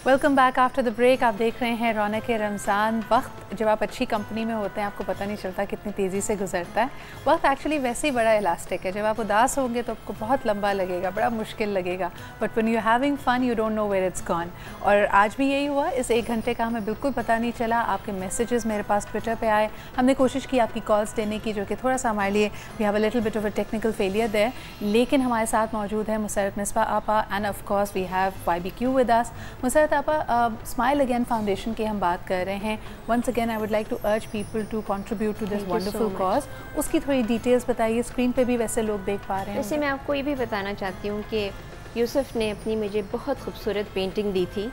Welcome back after the break. आप देख रहे हैं रौनक रमज़ान। वक्त जब आप अच्छी कंपनी में होते हैं आपको पता नहीं चलता कितनी तेज़ी से गुजरता है। वक्त एक्चुअली वैसे ही बड़ा इलास्टिक है। जब आप उदास होंगे तो आपको बहुत लंबा लगेगा, बड़ा मुश्किल लगेगा, but when you having fun you don't know where it's gone. और आज भी यही हुआ। इस 1 घंटे का हमें बिल्कुल पता नहीं चला। आपके मैसेजेस मेरे पास ट्विटर पे आए, हमने कोशिश की आपकी कॉल्स लेने की, जो कि थोड़ा सा हमारे लिए we have a little bit of a technical failure there. लेकिन हमारे साथ मौजूद है मुसरत मिसबा आपा and of course we have YBQ with us. Musarrat आपा, स्माइल अगेन फाउंडेशन की हम बात कर रहे हैं। Once again I would like to urge people to contribute to this wonderful cause. उसकी थोड़ी डिटेल्स बताइए। स्क्रीन पे भी वैसे लोग देख पा रहे हैं। वैसे मैं आपको ये भी बताना चाहती हूँ कि यूसुफ ने अपनी मुझे बहुत खूबसूरत पेंटिंग दी थी,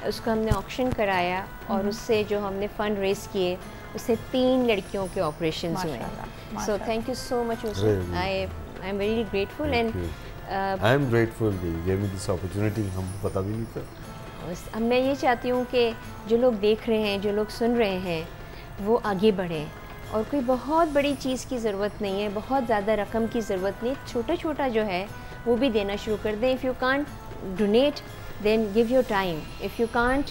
उसको हमने ऑक्शन कराया और उससे जो हमने फ़ंड रेज़ किए उससे 3 लड़कियों के ऑपरेशन हुए। So thank you so much Yusuf, I am very grateful and I am grateful you gave me this opportunity. हमको पता भी नहीं था। अब मैं ये चाहती हूँ कि जो लोग देख रहे हैं, जो लोग सुन रहे हैं, वो आगे बढ़ें और कोई बहुत बड़ी चीज़ की ज़रूरत नहीं है, बहुत ज़्यादा रकम की ज़रूरत नहीं, छोटा छोटा जो है वो भी देना शुरू कर दें। If you can't donate then give your time, if you can't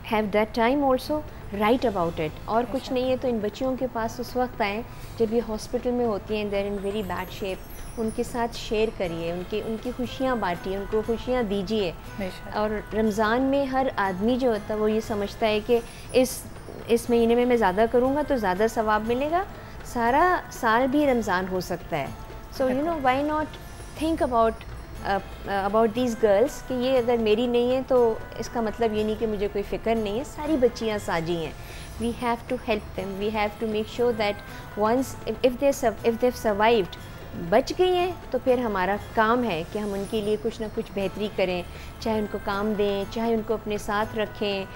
have that time also write about it. और कुछ नहीं है तो इन बच्चियों के पास उस वक्त आएँ जब ये हॉस्पिटल में होती हैं, they're in very bad shape, उनके साथ शेयर करिए, उनकी खुशियाँ बांटिए, उनको खुशियाँ दीजिए। और रमज़ान में हर आदमी जो होता है वो ये समझता है कि इस महीने में मैं ज़्यादा करूँगा तो ज़्यादा सवाब मिलेगा, सारा साल भी रमज़ान हो सकता है। So you know why not think about these girls कि ये अगर मेरी नहीं है तो इसका मतलब ये नहीं कि मुझे कोई फ़िक्र नहीं है, सारी बच्चियाँ साजी हैं। We have to help them, we have to make sure that once if they survived, बच गई हैं, तो फिर हमारा काम है कि हम उनके लिए कुछ ना कुछ बेहतरी करें, चाहे उनको काम दें, चाहे उनको अपने साथ रखें,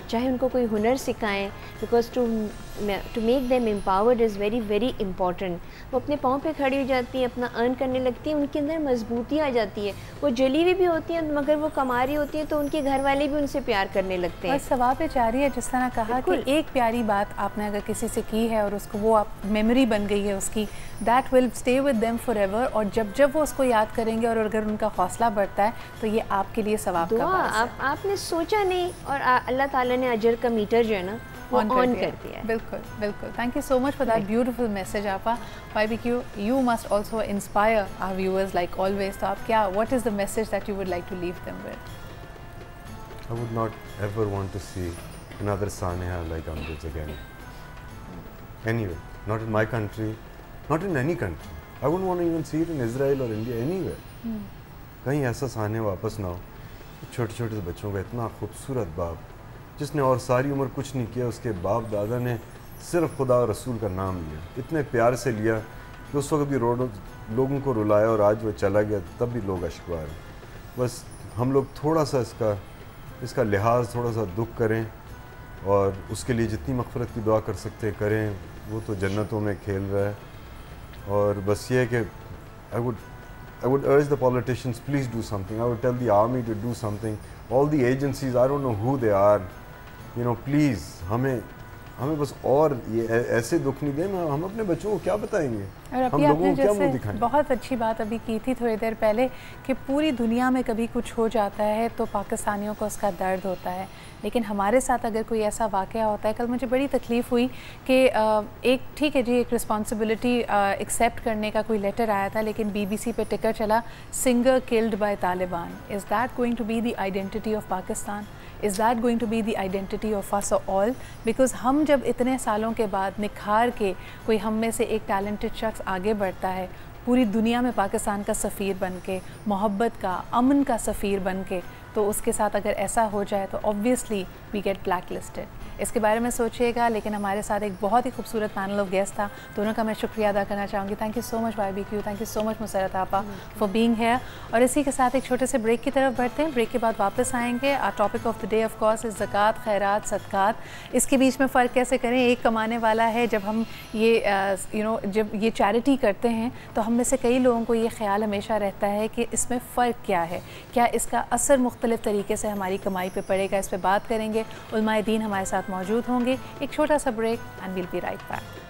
चाहे उनको कोई हुनर सिखाएं, because to make them empowered is very very important. वो अपने पाँव पे खड़ी हो जाती हैं, अपना अर्न करने लगती हैं, उनके अंदर मजबूती आ जाती है, वो जली हुई भी होती हैं मगर वो कमा रही होती हैं तो उनके घर वाले भी उनसे प्यार करने लगते हैं। और सवाब जारी है, जिस तरह कहा कि एक प्यारी बात आपने अगर किसी से की है और उसको वो आप मेमोरी बन गई है उसकी, that will stay with them forever. और जब वो उसको याद करेंगे और अगर उनका हौसला बढ़ता है तो ये आपके लिए सवाब का बात है। आपने सोचा नहीं और अल्लाह ताला ने अजर का मीटर जो है ना वो ऑन कर दिया है। बिल्कुल बिल्कुल। Thank you so much for that beautiful message आपा। YBQ, you must also inspire our viewers like always. तो आप क्या, what is the message that you would like to leave them with? I would not ever want to see another Saniha like Amjad again. Anywhere, not in my country, not in any country. I wouldn't want to even see it in Israel or India, anywhere. कहीं ऐसा सानिया वापस ना हो। छोटे छोटे बच्चों का इतना खूबसूरत बाप, जिसने और सारी उम्र कुछ नहीं किया, उसके बाप दादा ने सिर्फ खुदा और रसूल का नाम लिया, इतने प्यार से लिया कि उस वक्त भी लोगों को रुलाया और आज वो चला गया तब भी लोग अश्कवार हैं। बस हम लोग थोड़ा सा इसका लिहाज, थोड़ा सा दुख करें और उसके लिए जितनी मग़फ़िरत की दुआ कर सकते हैं करें। वो तो जन्नतों में खेल रहा है। और बस ये है कि I would urge the politicians, please do something. I would tell the army to do something. All the agencies, I don't know who they are. You know, please, हमें बस और ये ऐसे दुख नहीं दें। हम अपने बच्चों को क्या बताएंगे, हम लोगों को क्या मुँह दिखाएं। बहुत अच्छी बात अभी की थी थोड़ी देर पहले कि पूरी दुनिया में कभी कुछ हो जाता है तो पाकिस्तानियों को उसका दर्द होता है, लेकिन हमारे साथ अगर कोई ऐसा वाक़या होता है। कल मुझे बड़ी तकलीफ़ हुई कि एक ठीक है जी, एक रिस्पॉन्सिबिलिटी एक्सेप्ट करने का कोई लेटर आया था, लेकिन BBC पे टिकर चला, singer killed by Taliban. Is that going to be the identity of Pakistan? Is that going to be the identity of us all? Because हम जब इतने सालों के बाद निखार के कोई हम में से एक टैलेंटेड शख्स आगे बढ़ता है, पूरी दुनिया में पाकिस्तान का सफ़ीर बन के, मोहब्बत का, अमन का सफ़ीर बन के, तो उसके साथ अगर ऐसा हो जाए तो obviously we get black listed. इसके बारे में सोचिएगा। लेकिन हमारे साथ एक बहुत ही खूबसूरत पैनल ऑफ गेस्ट था, दोनों का मैं शुक्रिया अदा करना चाहूँगी। Thank you so much YBQ, thank you so much Musarrat आपा फॉर बीइंग हियर। और इसी के साथ एक छोटे से ब्रेक की तरफ बढ़ते हैं। ब्रेक के बाद वापस आएंगे। Our topic of the day of course is ज़कात, खैरात, सदक़ात। इसके बीच में फ़र्क कैसे करें? एक कमाने वाला है। जब हम ये जब ये चैरिटी करते हैं तो हम में से कई लोगों को ये ख्याल हमेशा रहता है कि इसमें फ़र्क क्या है, क्या इसका असर मुख्तलिफ़ तरीके से हमारी कमाई पे पड़ेगा। इस पर बात करेंगे। उलमाए दीन हमारे साथ मौजूद होंगे। एक छोटा सा break and will be right back.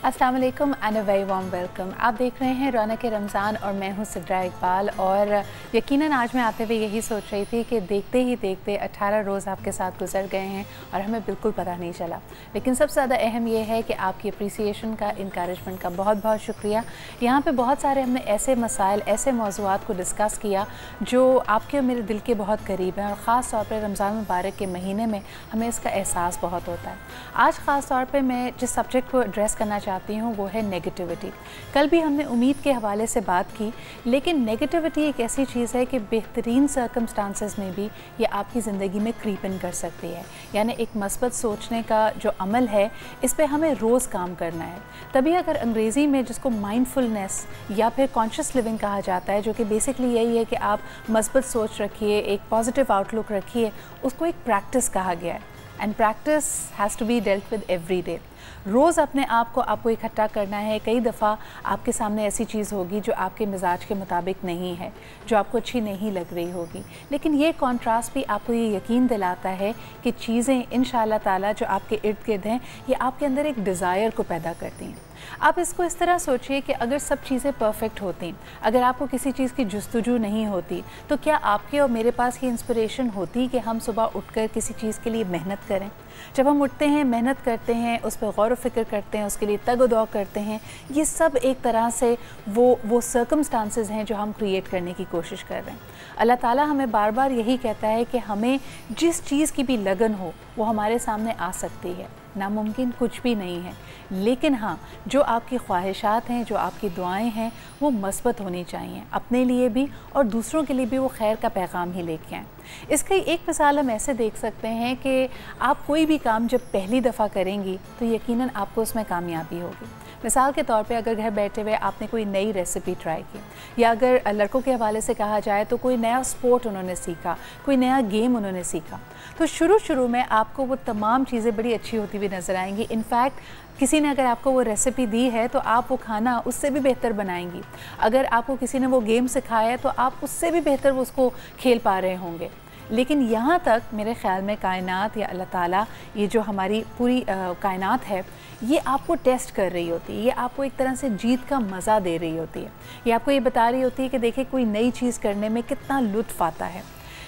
अस्सलाम वालेकुम and a very warm welcome. आप देख रहे हैं रौनक रमज़ान और मैं हूं सिद्रा इकबाल। और यकीनन आज मैं आते हुए यही सोच रही थी कि देखते ही देखते 18 रोज़ आपके साथ गुजर गए हैं और हमें बिल्कुल पता नहीं चला। लेकिन सबसे ज़्यादा अहम ये है कि आपकी अप्रिसिएशन का, इंकरेजमेंट का बहुत बहुत शुक्रिया। यहाँ पे बहुत सारे हमने ऐसे मसाइल, ऐसे मौज़ूआत को डिस्कस किया जो आपके और मेरे दिल के बहुत करीब हैं और ख़ास तौर पर रमज़ान मुबारक के महीने में हमें इसका एहसास बहुत होता है। आज ख़ास तौर पर मैं जिस सब्जेक्ट को एड्रेस करना चाहती हूँ वो है नेगेटिविटी। कल भी हमने उम्मीद के हवाले से बात की, लेकिन नेगेटिविटी एक ऐसी चीज़ है कि बेहतरीन सर्कमस्टांसेस में भी ये आपकी ज़िंदगी में क्रीप इन कर सकती है। यानी एक मस्बत सोचने का जो अमल है, इस पे हमें रोज़ काम करना है। तभी अगर अंग्रेज़ी में जिसको माइंडफुलनेस या फिर कॉन्शियस लिविंग कहा जाता है, जो कि बेसिकली यही है कि आप मस्बत सोच रखिए, एक पॉजिटिव आउटलुक रखिए, उसको एक प्रैक्टिस कहा गया है। And practice has to be dealt with every day. रोज़ अपने आप को आपको इकट्ठा करना है। कई दफ़ा आपके सामने ऐसी चीज़ होगी जो आपके मिजाज के मुताबिक नहीं है, जो आपको अच्छी नहीं लग रही होगी, लेकिन ये कॉन्ट्रास्ट भी आपको ये यकीन दिलाता है कि चीज़ें इंशाअल्लाह ताला जो आपके इर्द गिर्द हैं, ये आपके अंदर एक डिज़ायर को पैदा करती हैं। आप इसको इस तरह सोचिए कि अगर सब चीज़ें परफेक्ट होती, अगर आपको किसी चीज़ की जुस्तजू नहीं होती, तो क्या आपके और मेरे पास ये इंस्पिरेशन होती कि हम सुबह उठकर किसी चीज़ के लिए मेहनत करें? जब हम उठते हैं, मेहनत करते हैं, उस पर गौर व फिक्र करते हैं, उसके लिए तग-ओ-दौ करते हैं, ये सब एक तरह से वो सर्कमस्टांसेस हैं जो हम क्रिएट करने की कोशिश कर रहे हैं। अल्लाह ताला हमें बार बार यही कहता है कि हमें जिस चीज़ की भी लगन हो वो हमारे सामने आ सकती है। नामुमकिन कुछ भी नहीं है, लेकिन हाँ, जो आपकी ख्वाहिशात हैं, जो आपकी दुआएं हैं, वो मस्बत होनी चाहिए, अपने लिए भी और दूसरों के लिए भी वो खैर का पैगाम ही लेके आएँ। इसकी एक मिसाल हम ऐसे देख सकते हैं कि आप कोई भी काम जब पहली दफ़ा करेंगी तो यकीनन आपको उसमें कामयाबी होगी। मिसाल के तौर पे अगर घर बैठे हुए आपने कोई नई रेसिपी ट्राई की, या अगर लड़कों के हवाले से कहा जाए तो कोई नया स्पोर्ट उन्होंने सीखा, कोई नया गेम उन्होंने सीखा, तो शुरू में आपको वो तमाम चीज़ें बड़ी अच्छी होती हुई नज़र आएंगी। इनफैक्ट किसी ने अगर आपको वो रेसिपी दी है तो आप वो खाना उससे भी बेहतर बनाएंगी। अगर आपको किसी ने वो गेम सिखाया है तो आप उससे भी बेहतर उसको खेल पा रहे होंगे। लेकिन यहाँ तक मेरे ख़्याल में कायनात या अल्लाह ताला, ये जो हमारी पूरी कायनात है, ये आपको टेस्ट कर रही होती है, ये आपको एक तरह से जीत का मज़ा दे रही होती है। ये आपको ये बता रही होती है कि देखिए कोई नई चीज़ करने में कितना लुत्फ़ आता है।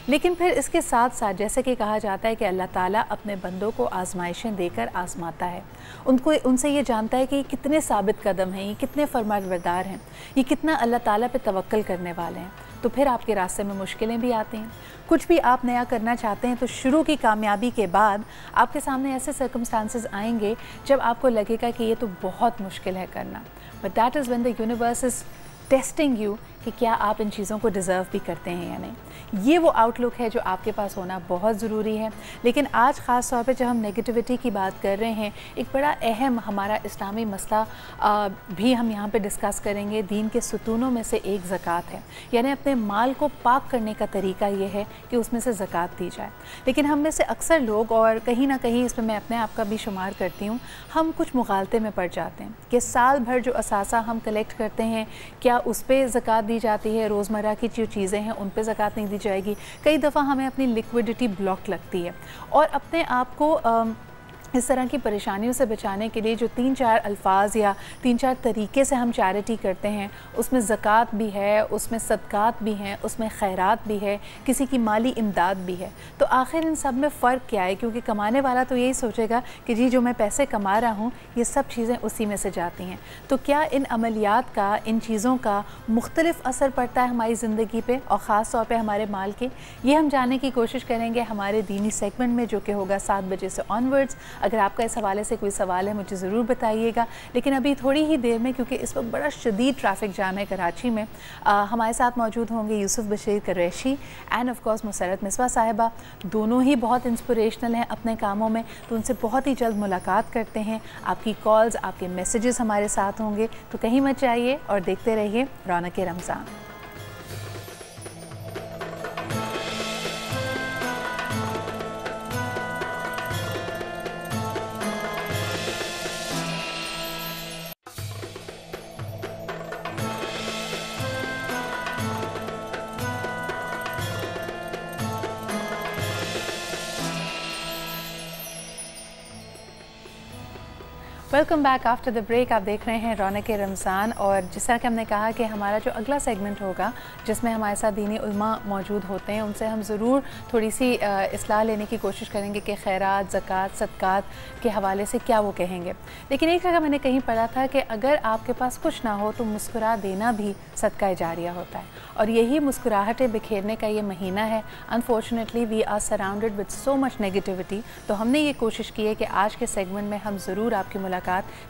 लेकिन फिर इसके साथ साथ जैसे कि कहा जाता है कि अल्लाह ताला अपने बंदों को आजमाइशें देकर आजमाता है, उनसे ये जानता है कि ये कितने साबित कदम हैं, ये कितने फरमाबरदार हैं, ये कितना अल्लाह ताला पे तवक्कल करने वाले हैं। तो फिर आपके रास्ते में मुश्किलें भी आती हैं। कुछ भी आप नया करना चाहते हैं तो शुरू की कामयाबी के बाद आपके सामने ऐसे सर्कमस्टांसेस आएंगे जब आपको लगेगा कि ये तो बहुत मुश्किल है करना, but that is when the universe is testing you कि क्या आप इन चीज़ों को डिज़र्व भी करते हैं या नहीं। ये वो आउटलुक है जो आपके पास होना बहुत ज़रूरी है। लेकिन आज ख़ास तौर पे जब हम नेगेटिविटी की बात कर रहे हैं, एक बड़ा अहम हमारा इस्लामी मसला भी हम यहाँ पे डिस्कस करेंगे। दीन के सुतूनों में से एक ज़कात है, यानी अपने माल को पाक करने का तरीका ये है कि उसमें से ज़कात दी जाए। लेकिन हम में से अक्सर लोग, और कहीं ना कहीं इसमें मैं अपने आप का भी शुमार करती हूँ, हम कुछ मुगालते में पड़ जाते हैं कि साल भर जो असासा हम कलेक्ट करते हैं, क्या उस पर ज़कात दी जाती है? रोज़मर्रा की जो चीज़ें हैं उन पे ज़कात नहीं दी जाएगी। कई दफ़ा हमें अपनी लिक्विडिटी ब्लॉक लगती है और अपने आप को इस तरह की परेशानियों से बचाने के लिए जो 3-4 अल्फाज या 3-4 तरीके से हम चैरिटी करते हैं, उसमें ज़कात भी है, उसमें सदक़ात भी हैं, उसमें खैरात भी है, किसी की माली इमदाद भी है। तो आखिर इन सब में फ़र्क क्या है? क्योंकि कमाने वाला तो यही सोचेगा कि जी जो मैं पैसे कमा रहा हूँ ये सब चीज़ें उसी में से जाती हैं। तो क्या इन अमलियात का, इन चीज़ों का मुख्तलिफ़ असर पड़ता है हमारी ज़िंदगी पे और ख़ास तौर पे हमारे माल के? ये हम जानने की कोशिश करेंगे हमारे दीनी सेगमेंट में, जो कि होगा 7 बजे से ऑनवर्ड्स। अगर आपका इस हवाले से कोई सवाल है मुझे ज़रूर बताइएगा। लेकिन अभी थोड़ी ही देर में, क्योंकि इस वक्त बड़ा शदीद ट्रैफिक जाम है कराची में, हमारे साथ मौजूद होंगे Yusuf Bashir Qureshi and of course Musarrat Misbah साहिबा। दोनों ही बहुत इंस्पिरेशनल हैं अपने कामों में, तो उनसे बहुत ही जल्द मुलाकात करते हैं। आपकी कॉल्स, आपके मैसेजेस हमारे साथ होंगे, तो कहीं मत जाइए और देखते रहिए रौनक Ramzan. Welcome back after the break. आप देख रहे हैं रौनक रमज़ान, और जिस तरह कि हमने कहा कि हमारा जो अगला सेगमेंट होगा जिसमें हमारे साथ दीनी उलमा मौजूद होते हैं, उनसे हम ज़रूर थोड़ी सी इस्लाह लेने की कोशिश करेंगे कि खैरात, ज़कात, सदक़ात के हवाले से क्या वो कहेंगे। लेकिन एक जगह मैंने कहीं पढ़ा था कि अगर आपके पास कुछ ना हो तो मुस्कुरा देना भी सदका जारिया होता है, और यही मुस्कुराहटें बिखेरने का ये महीना है। Unfortunately we are surrounded with so much negativity, तो हमने ये कोशिश की है कि आज के सेगमेंट में हम ज़रूर आपकी मुलाकात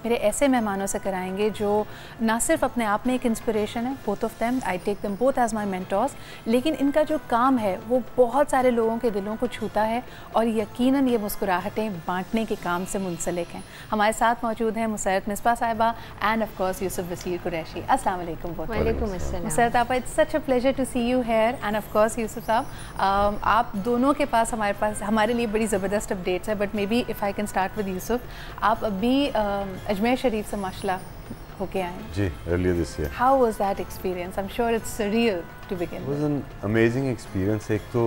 मेरे ऐसे मेहमानों से कराएंगे जो ना सिर्फ अपने आप में एक इंस्पिरेशन है, both of them, I take them both as my mentors, लेकिन इनका जो काम है वो बहुत सारे लोगों के दिलों को छूता है, और यकीनन ये मुस्कुराहटें बांटने के काम से मुंसलिक हैं। हमारे साथ मौजूद हैं Musarrat Misbah Sahiba and of course Yusuf Waseer Qureshi. अस्सलाम वालेकुम। वालेकुम अस्सलाम। Musarrat Apa, it's such a pleasure to see you here, and of course Yusuf Sahab, आप दोनों के पास हमारे लिए बड़ी ज़बरदस्त अपडेट्स है, but may be if I can start with Yusuf. आप अभी अजमेर शरीफ से माशाल्लाह होके आए जी, earlier this year. How was that experience? I'm sure it's surreal to begin It was with. an amazing experience. एक तो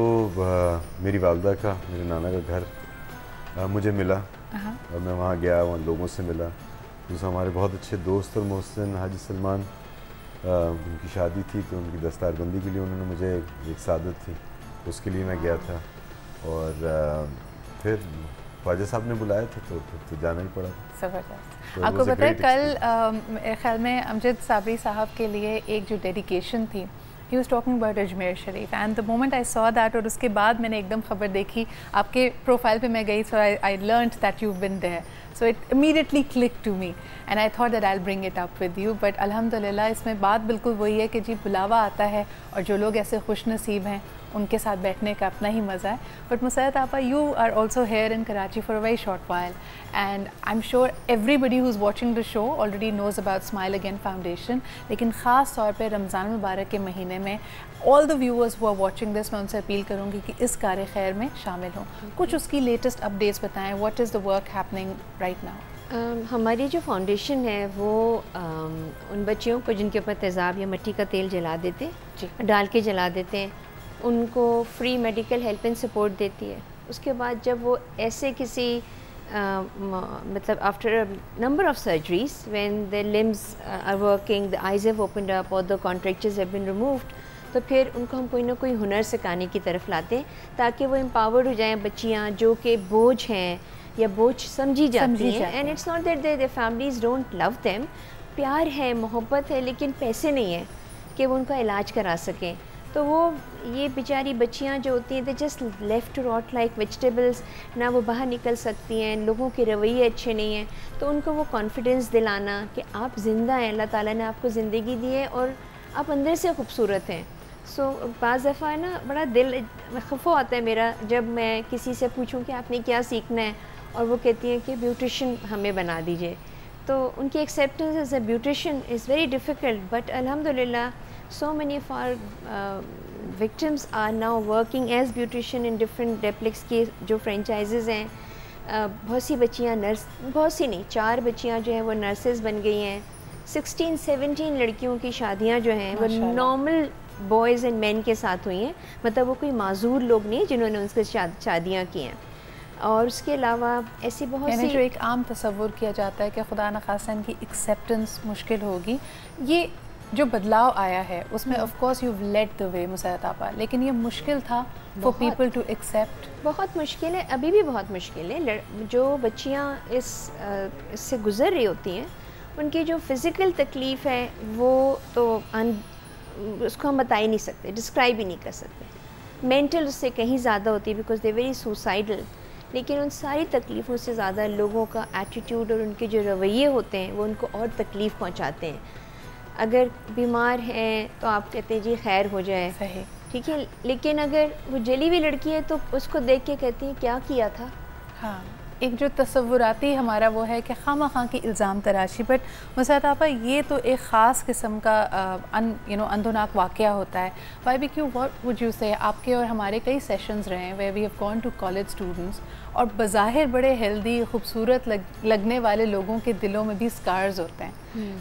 मेरी वालदा का, मेरे नाना का घर मुझे मिला, और मैं वहाँ गया, वहाँ लोगों से मिला। दूसरा हमारे बहुत अच्छे दोस्त और मोहसिन हाजी सलमान, उनकी शादी थी तो उनकी दस्तारबंदी के लिए उन्होंने मुझे एक सादत थी, उसके लिए मैं गया था, और फिर ख्वाजा साहब ने बुलाया था तो जाना ही पड़ा। ज़बरदस्त। So it आपको was a पता है great कल मेरे ख्याल में अमजद साबरी साहब के लिए एक जो डेडिकेशन थी, he was talking about Ajmer Sharif, and the moment I saw that, और उसके बाद मैंने एकदम खबर देखी, आपके प्रोफाइल पे मैं गई, so I learned that you been there, so it immediately click to me and I thought that I will bring it up with you. But अल्हम्दुलिल्लाह इसमें बात बिल्कुल वही है कि जी बुलावा आता है, और जो लोग ऐसे खुश नसीब हैं उनके साथ बैठने का अपना ही मज़ा है। But Musarrat Apa, you are also here in Karachi for a very short while, and I am sure everybody who is watching the show already knows about Smile Again Foundation, लेकिन ख़ास तौर पर रमज़ान मुबारक के महीने में all the viewers who are watching this, मैं उनसे अपील करूँगी कि इस कार खैर में शामिल हों। कुछ उसकी लेटेस्ट अपडेट्स बताएँ, what is the work happening right now? हमारी जो फाउंडेशन है वो उन बच्चियों को जिनके ऊपर तेज़ाब या मिट्टी का तेल जला देते डाल के जला देते हैं, उनको free medical help and support देती है। उसके बाद जब वो ऐसे किसी मतलब after number of surgeries when the limbs are working, the eyes have opened up और the contractures have been removed, तो फिर उनको हम कोई ना कोई हुनर सिखाने की तरफ लाते हैं ताकि वो एम्पावर्ड हो जाएं बच्चियाँ जो कि बोझ हैं या बोझ समझी जाती हैं। And it's not that there families don't love them, प्यार है, मोहब्बत है, लेकिन पैसे नहीं है कि वो उनका इलाज करा सकें। तो वो ये बेचारी बच्चियाँ जो होती हैं, they just left to rot like vegetables, ना वो बाहर निकल सकती हैं, लोगों के रवैये अच्छे नहीं हैं, तो उनको वो कॉन्फिडेंस दिलाना कि आप ज़िंदा हैं, अल्लाह ताला ने आपको ज़िंदगी दी है और आप अंदर से खूबसूरत हैं। सो बाज़ दफ़ा ना बड़ा दिल खफा आता है मेरा जब मैं किसी से पूछूं कि आपने क्या सीखना है, और वो कहती हैं कि ब्यूटिशन हमें बना दीजिए। तो उनकी acceptance as a beautician is very difficult, but अल्हम्दुलिल्लाह so many of our victims are now working as beautician in different Deplex की जो franchises हैं। बहुत सी बच्चियाँ नर्स, बहुत सी नहीं, 4 बच्चियाँ जो हैं वो नर्सेज बन गई हैं। 16-17 लड़कियों की शादियाँ जो हैं वो नॉर्मल बॉयज़ एंड मैन के साथ हुई हैं, मतलब वो कोई माजूर लोग नहीं जिन्होंने उनसे शादियाँ की हैं। और उसके अलावा ऐसी बहुत सी जो एक आम तसव्वुर किया जाता है कि खुदा न खासा इनकी एक्सेप्टेंस मुश्किल होगी, ये जो बदलाव आया है उसमें of course you led the way Musarrat Apa, लेकिन ये मुश्किल था फॉर पीपल टू एक्सेप्ट। बहुत मुश्किल है, अभी भी बहुत मुश्किल है। जो बच्चियाँ इससे गुज़र रही होती हैं उनकी जो फ़िज़िकल तकलीफ़ है वो तो उसको हम बता ही नहीं सकते, डिस्क्राइब ही नहीं कर सकते। मेंटल उससे कहीं ज़्यादा होती है बिकॉज दे वेरी सुसाइडल, लेकिन उन सारी तकलीफ़ों से ज़्यादा लोगों का एटीट्यूड और उनके जो रवैये होते हैं वो उनको और तकलीफ़ पहुँचाते हैं। अगर बीमार हैं तो आप कहते हैं जी खैर हो जाए, सही, ठीक है, लेकिन अगर वो जली हुई लड़की है तो उसको देख के कहती हैं क्या किया था। हाँ, एक जो तसव्वुराती हमारा वो है कि खामा-खां की इल्ज़ाम तराशी। बट मुसर्रत आपा, ये तो एक ख़ास किस्म का अंधोनाक वाक़या होता है। YBQ, व्हाट वुड यू से, आपके और हमारे कई सेशंस रहे हैं where we have gone to college students, और बज़ाहिर बड़े हेल्दी खूबसूरत लगने वाले लोगों के दिलों में भी स्कार्स होते हैं,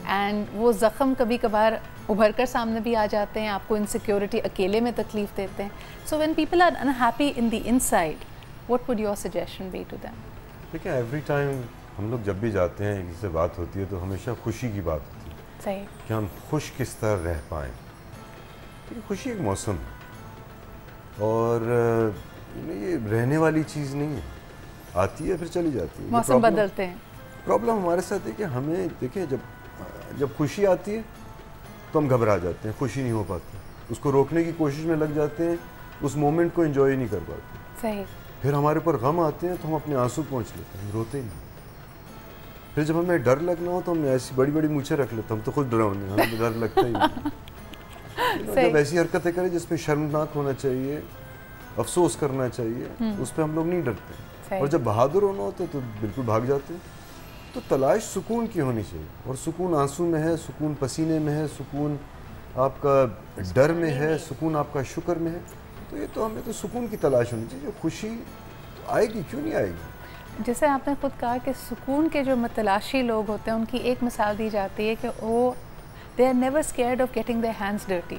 एंड वो ज़ख़म कभी कभार उभर कर सामने भी आ जाते हैं, आपको इनसिक्योरिटी अकेले में तकलीफ़ देते हैं। So when people are unhappy in the inside, what would your suggestion be to them? देखिए, एवरी टाइम ہم لوگ جب بھی جاتے ہیں کسی سے بات ہوتی ہے تو ہمیشہ خوشی کی بات ہوتی ہے صحیح کہ ہم خوش کس طرح رہ پائیں. کیونکہ خوشی ایک موسم ہے اور یہ رہنے والی چیز نہیں ہے, آتی ہے پھر چلی جاتی ہے. موسم بدلتے ہیں. پرابلم ہمارے ساتھ ہے کہ ہمیں دیکھیں جب خوشی آتی ہے تو ہم گھبرا جاتے ہیں, خوشی نہیں ہو پاتی, اس کو روکنے کی کوشش میں لگ جاتے ہیں, اس مومنٹ کو انجوائے نہیں کر پاتے. صحیح. پھر ہمارے اوپر غم آتے ہیں تو ہم اپنے آنسو پہنچ لیتے ہیں, ہم روتے ہی نہیں. پھر جب ہمیں ڈر لگنا ہو تو ہم ایسی بڑی بڑی مونچھیں رکھ لیتے, ہم تو خود ڈراؤنے, ہمیں ڈر لگتا ہی نہیں. جب ایسی حرکتیں کریں جس پہ شرمناک ہونا چاہیے, افسوس کرنا چاہیے, اس پہ ہم لوگ نہیں ڈرتے. اور جب بہادر ہونا ہوتا ہے تو بالکل بھاگ جاتے ہیں. تو تلاش سکون کی ہونی چاہیے, اور سکون آنسو میں ہے, سکون پسینے میں ہے, سکون آپ کا ڈر میں ہے, سکون آپ کا شکر میں ہے. تو یہ تو ہمیں تو سکون کی تلاش ہونی چاہیے. جو خوشی آئے گی, کیوں نہیں آئے گی؟ جیسے آپ نے خود کہا کہ سکون کے جو متلاشی لوگ ہوتے ہیں ان کی ایک مثال دی جاتی ہے کہ وہ they are never scared of getting their hands dirty.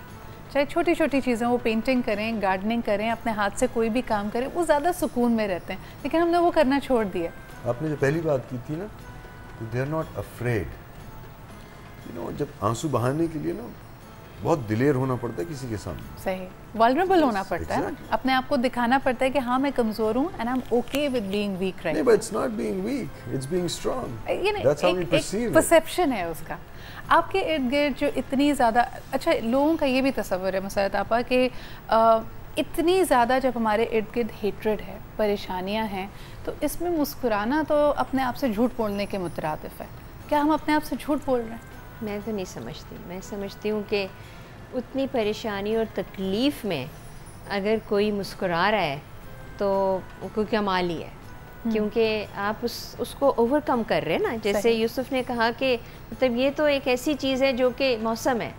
چاہے چھوٹی چھوٹی چیزیں, وہ پینٹنگ کریں, گارڈننگ کریں, اپنے ہاتھ سے کوئی بھی کام کریں, وہ زیادہ سکون میں رہتے ہیں. لیکن ہم نے وہ کرنا چھوڑ دیا. آپ نے جو پہلی بات کی تھی نا, دے آر ناٹ افریڈ. جب آنسو بہانے کے لیے نا بہت دلیر ہونا پڑتا ہے کسی کے سامنے. صحیح. والنریبل ہونا پڑتا ہے نا, اپنے آپ کو دکھانا پڑتا ہے کہ ہاں میں کمزور ہوں and I'm okay with being weak right now. نہیں, but it's not being weak, it's being strong. That's how we perceive it. ایک پرسیپشن ہے اس کا. آپ کے ارد گرد جو اتنی زیادہ, اچھا لوگوں کا یہ بھی تصور ہے مسرت آپا کہ اتنی زیادہ جب ہمارے ارد گرد ہیٹریڈ ہے, پریشانیاں ہیں, تو اس میں مسکرانا تو اپنے آپ سے جھوٹ بولنے کے مترادف ہے. کیا ہم اپنے آپ سے جھوٹ بول رہے ہیں؟ میں تو نہیں سمجھتی. میں سمجھتی ہوں کہ اتنی پریشانی اور تکلیف میں اگر کوئی مسکرا رہا ہے تو کوئی کمال ہی ہے, کیونکہ آپ اس کو اوور کم کر رہے ہیں نا. جیسے یوسف نے کہا کہ مطلب یہ تو ایک ایسی چیز ہے جو کہ موسم ہے,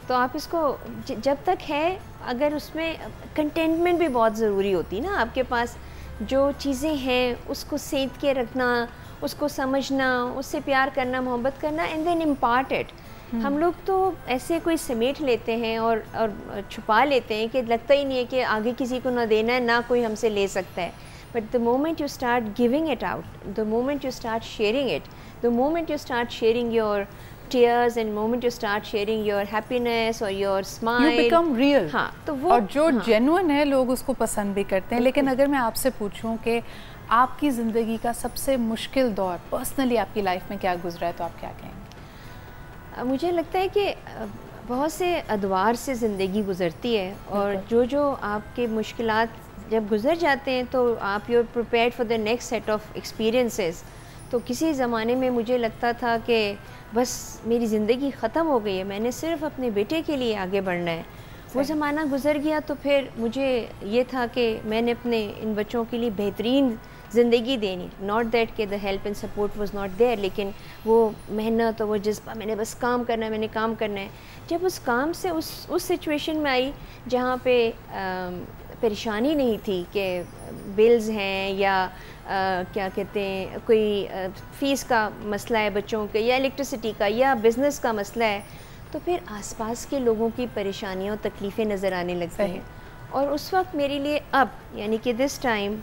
تو آپ اس کو جب تک ہے, اگر اس میں کنٹینٹمنٹ بھی بہت ضروری ہوتی نا, آپ کے پاس جو چیزیں ہیں اس کو سینت کے رکھنا, اس کو سمجھنا, اس سے پیار کرنا, محبت کرنا, اینڈ دین امپارٹ اٹ. ہم لوگ تو ایسے کوئی سمیٹ لیتے ہیں اور چھپا لیتے ہیں کہ لگتا ہی نہیں ہے کہ آگے کسی کو نہ دینا ہے, نہ کوئی ہم سے لے سکتا ہے. But the moment you start giving it out, the moment you start sharing it, the moment you start sharing your tears and moment you start sharing your happiness or your smile, you become real. ہاں, تو وہ اور جو genuine ہے لوگ اس کو پسند بھی کرتے ہیں. لیکن اگر میں آپ سے پوچھوں کہ آپ کی زندگی کا سب سے مشکل دور پرسنلی آپ کی لائف میں کیا گزرا ہے, تو آپ کیا کہیں گے؟ مجھے لگتا ہے کہ بہت سے ادوار سے زندگی گزرتی ہے, اور جو آپ کے مشکلات جب گزر جاتے ہیں تو آپ you prepared for the next set of experiences. تو کسی زمانے میں مجھے لگتا تھا کہ بس میری زندگی ختم ہو گئی ہے, میں نے صرف اپنے بیٹے کے لیے آگے بڑھنا ہے. وہ زمانہ گزر گیا تو پھر مجھے یہ تھا کہ میں نے اپنے ان بچوں کے لیے بہترین زندگی دینی. ناٹ دیٹ کہ the help and support was not there, لیکن وہ محنت اور وہ جذبہ, میں نے بس کام کرنا ہے, میں نے کام کرنا ہے. جب اس کام سے اس سچویشن میں آئی جہاں پہ پریشانی نہیں تھی کہ بلز ہیں یا کیا کہتے ہیں کوئی فیس کا مسئلہ ہے بچوں کے, یا الیکٹریسٹی کا, یا بزنس کا مسئلہ ہے, تو پھر آس پاس کے لوگوں کی پریشانیاں اور تکلیفیں نظر آنے لگتی ہیں. اور اس وقت میرے لیے اب یعنی کہ دس ٹائم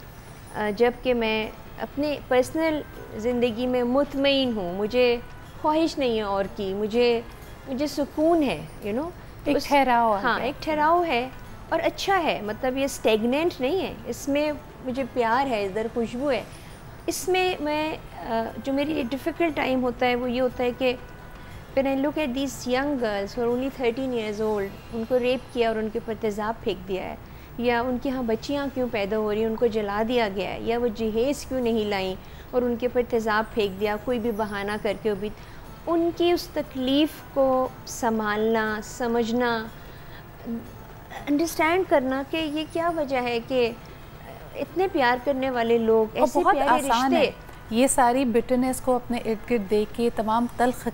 جب کہ میں اپنے پرسنل زندگی میں مطمئن ہوں, مجھے خواہش نہیں ہے اور کی, مجھے سکون ہے, ایک ٹھہراؤ. ہاں, ایک ٹھہراؤ ہے اور اچھا ہے. مطلب یہ اسٹیگننٹ نہیں ہے, اس میں مجھے پیار ہے, ادھر خوشبو ہے. اس میں جو میری ڈیفیکلٹ ٹائم ہوتا ہے وہ یہ ہوتا ہے کہ when I look at these young girls who are only 13 years old, ان کو ریپ کیا اور ان کے اوپر تیزاب پھینک دیا ہے, یا ان کے ہاں بچیاں کیوں پیدا ہو رہی ہیں, ان کو جلا دیا گیا ہے, یا وہ جہیز کیوں نہیں لائیں اور ان کے اوپر تیزاب پھینک دیا, کوئی بھی بہانہ کر کے. وہ بھی ان کی اس تکلیف کو سنبھالنا, سمجھنا, انڈرسٹینڈ کرنا کہ یہ کیا وجہ ہے کہ اتنے پیار کرنے والے لوگ, ایسے پیارے رشتے. یہ ساری بٹرنس کو اپنے ارد گرد دیکھ کے, تمام تلخ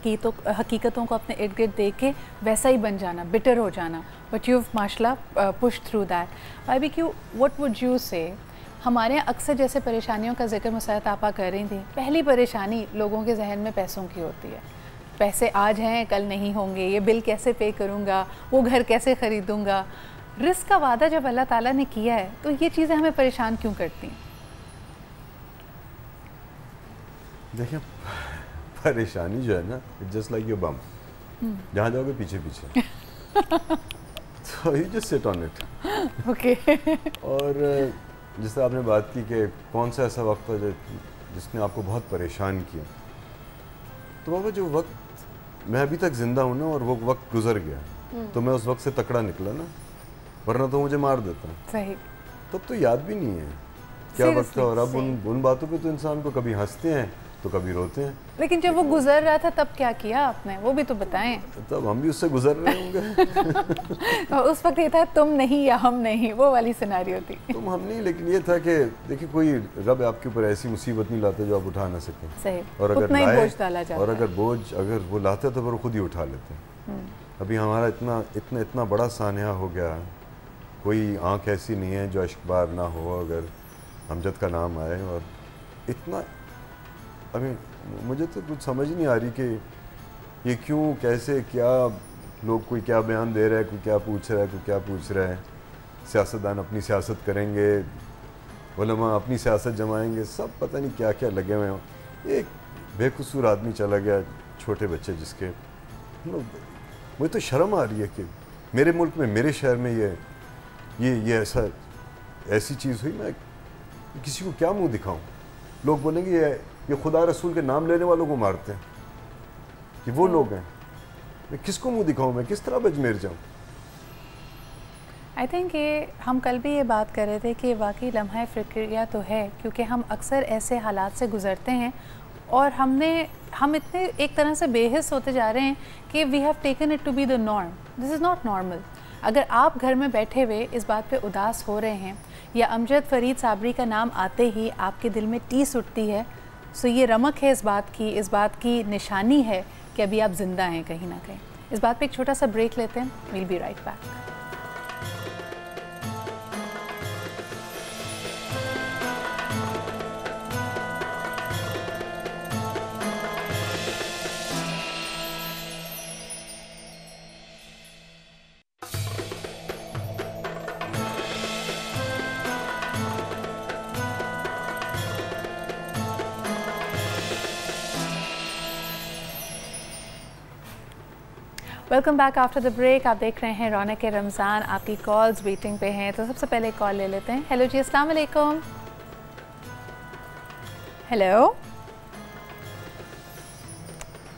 حقیقتوں کو اپنے ارد گرد دیکھ کے ویسا ہی بن جانا, بٹر ہو جانا. بٹ یو ماشاء اللہ پش تھرو دیٹ. بھائی کیوں, وٹ وڈ یو سے, ہمارے یہاں اکثر جیسے پریشانیوں کا ذکر مسرت آپا کر رہی تھیں, پہلی پریشانی لوگوں کے ذہن میں پیسوں کی ہوتی ہے. پیسے آج ہیں کل نہیں ہوں گے, یہ بل کیسے پے کروں گا, وہ گھر کیسے خریدوں گا. رزق کا وعدہ جب اللہ تعالیٰ نے کیا ہے تو یہ چیزیں ہمیں پریشان کیوں کرتی ہیں؟ دیکھیں پریشانی جو ہے نا اٹ جسٹ لائک یور بم, جہاں جاؤ گے پیچھے پیچھے, تو یو جسٹ سٹ آن اٹ. اوکے. اور جس طرح آپ نے بات کی کہ کون سا ایسا وقت تھا جس نے آپ کو بہت پریشان کیا, تو بابا جو وقت میں ابھی تک زندہ ہوں نا اور وہ وقت گزر گیا, تو میں اس وقت سے تکڑا نکلا نا, ورنہ تو مجھے مار دیتا. صحیح. تب تو یاد بھی نہیں ہے کیا وقت تھا, اور اب ان باتوں پہ تو انسان کو کبھی ہنستے ہیں تو کبھی روتے ہیں. لیکن جب وہ گزر رہا تھا تب کیا کیا آپ نے, وہ بھی تو بتائیں. تب ہم بھی اس سے گزر رہے ہوں گے. اس وقت یہ تھا تم نہیں یا ہم نہیں, وہ والی سیناریو تھی. تم ہم نہیں, لیکن یہ تھا کہ دیکھیں کوئی رب آپ کے اوپر ایسی مصیبت نہیں لاتا جو آپ اٹھا نہ سکیں. صحیح. اور اگر اتنا ہی لائے بوجھ ڈالا جاتا اور ہے. اگر بوجھ اگر وہ لاتے تو پھر وہ خود ہی اٹھا لیتے ہیں. ابھی ہمارا اتنا بڑا سانحہ ہو گیا, کوئی آنکھ ایسی نہیں ہے جو اشک بار نہ ہو اگر امجد کا نام آئے. اور اتنا ابھی مجھے تو کچھ سمجھ نہیں آ رہی کہ یہ کیوں, کیسے, کیا لوگ, کوئی کیا بیان دے رہا ہے, کوئی کیا پوچھ رہا ہے, کوئی کیا پوچھ رہا ہے. سیاستدان اپنی سیاست کریں گے, علماء اپنی سیاست جمائیں گے, سب پتہ نہیں کیا کیا لگے ہوئے ہوں. ایک بے قصور آدمی چلا گیا, چھوٹے بچے جس کے, مجھے تو شرم آ رہی ہے کہ میرے ملک میں, میرے شہر میں یہ ایسی چیز ہوئی. میں کسی کو کیا منہ دکھاؤں؟ لوگ بولیں گے یہ خدا رسول کے نام لینے والوں کو مارتے ہیں, کہ وہ لوگ ہیں. میں کس کو منہ دکھاؤں, میں کس طرح بجمیر جاؤں؟ آئی تھنک یہ ہم کل بھی یہ بات کر رہے تھے کہ واقعی لمحہ فکریہ تو ہے, کیونکہ ہم اکثر ایسے حالات سے گزرتے ہیں اور ہم اتنے ایک طرح سے بے حس ہوتے جا رہے ہیں کہ we have taken it to be the norm. This is not normal. اگر آپ گھر میں بیٹھے ہوئے اس بات پہ اداس ہو رہے ہیں یا امجد فرید صابری کا نام آتے ہی آپ کے دل میں ٹیس اٹھتی ہے, سو یہ رمق ہے اس بات کی نشانی ہے کہ ابھی آپ زندہ ہیں کہیں نہ کہیں. اس بات پہ ایک چھوٹا سا بریک لیتے ہیں. We'll be right back. Welcome back after the break. آپ دیکھ رہے ہیں رونق رمضان. آپ کی کالز ویٹنگ پہ ہیں, تو سب سے پہلے کال لے لیتے ہیں. ہیلو جی, السلام علیکم. ہیلو.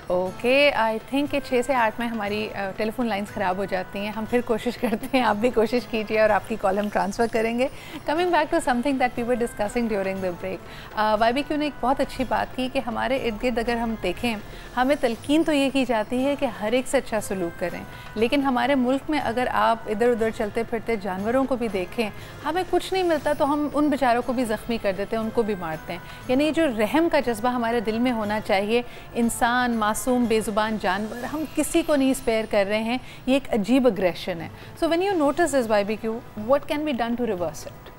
اوکے, آئی تھنک کہ 6 سے 8 میں ہماری ٹیلی فون لائنس خراب ہو جاتی ہیں. ہم پھر کوشش کرتے ہیں, آپ بھی کوشش کیجیے اور آپ کی کال ہم ٹرانسفر کریں گے. Coming back to something that we were discussing during the break, Y B Q نے ایک بہت اچھی بات کی کہ ہمارے ارد گرد اگر ہم دیکھیں, ہمیں تلقین تو یہ کی جاتی ہے کہ ہر ایک سے اچھا سلوک کریں, لیکن ہمارے ملک میں اگر آپ ادھر ادھر چلتے پھرتے جانوروں کو بھی دیکھیں, ہمیں کچھ نہیں ملتا تو ہم ان بیچاروں کو بھی زخمی کر دیتے ہیں, ان کو بھی مارتے ہیں. یعنی جو رحم کا جذبہ ہمارے دل میں ہونا چاہیے, انسان, معصوم, بے زبان جانور, ہم کسی کو نہیں اسپیئر کر رہے ہیں. یہ ایک عجیب اگریشن ہے. So when you notice this Y B Q, what can be done to reverse it?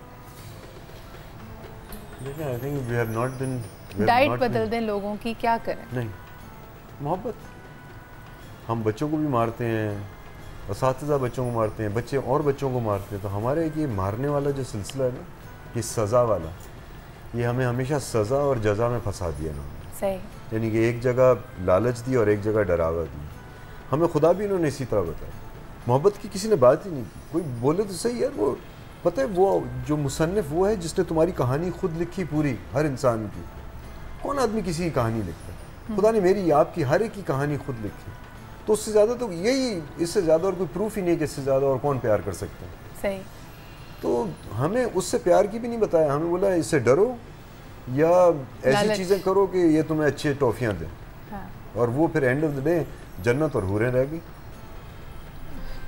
Diet بدل دیں لوگوں کی, کیا کریں؟ نہیں, محبت. ہم بچوں کو بھی مارتے ہیں, اساتذہ بچوں کو مارتے ہیں, بچے اور بچوں کو مارتے ہیں. تو ہمارے یہ مارنے والا جو سلسلہ ہے نا, یہ سزا والا, یہ ہمیں ہمیشہ سزا اور جزا میں پھنسا دیا نا. صحیح. یعنی کہ ایک جگہ لالچ دی اور ایک جگہ ڈراوا دی. ہمیں خدا بھی انہوں نے اسی طرح بتایا. محبت کی کسی نے بات ہی نہیں کی. کوئی بولے تو صحیح یار, وہ پتہ ہے وہ جو مصنف وہ ہے جس نے تمہاری کہانی خود لکھی پوری, ہر انسان کی. کون آدمی کسی کی کہانی لکھتا ہے؟ خدا نے میری, آپ کی, ہر ایک کی کہانی خود لکھی. تو اس سے زیادہ تو یہی, اس سے زیادہ اور کوئی پروف ہی نہیں کہ اس سے زیادہ اور کون پیار کر سکتے ہیں. صحیح. تو ہمیں اس سے پیار کی بھی نہیں بتایا, ہمیں بولا اس سے ڈرو یا ایسی چیزیں کرو کہ یہ تمہیں اچھے ٹافیاں دیں. اور وہ پھر اینڈ آف دا ڈے جنت اور حوریں رہ گئی.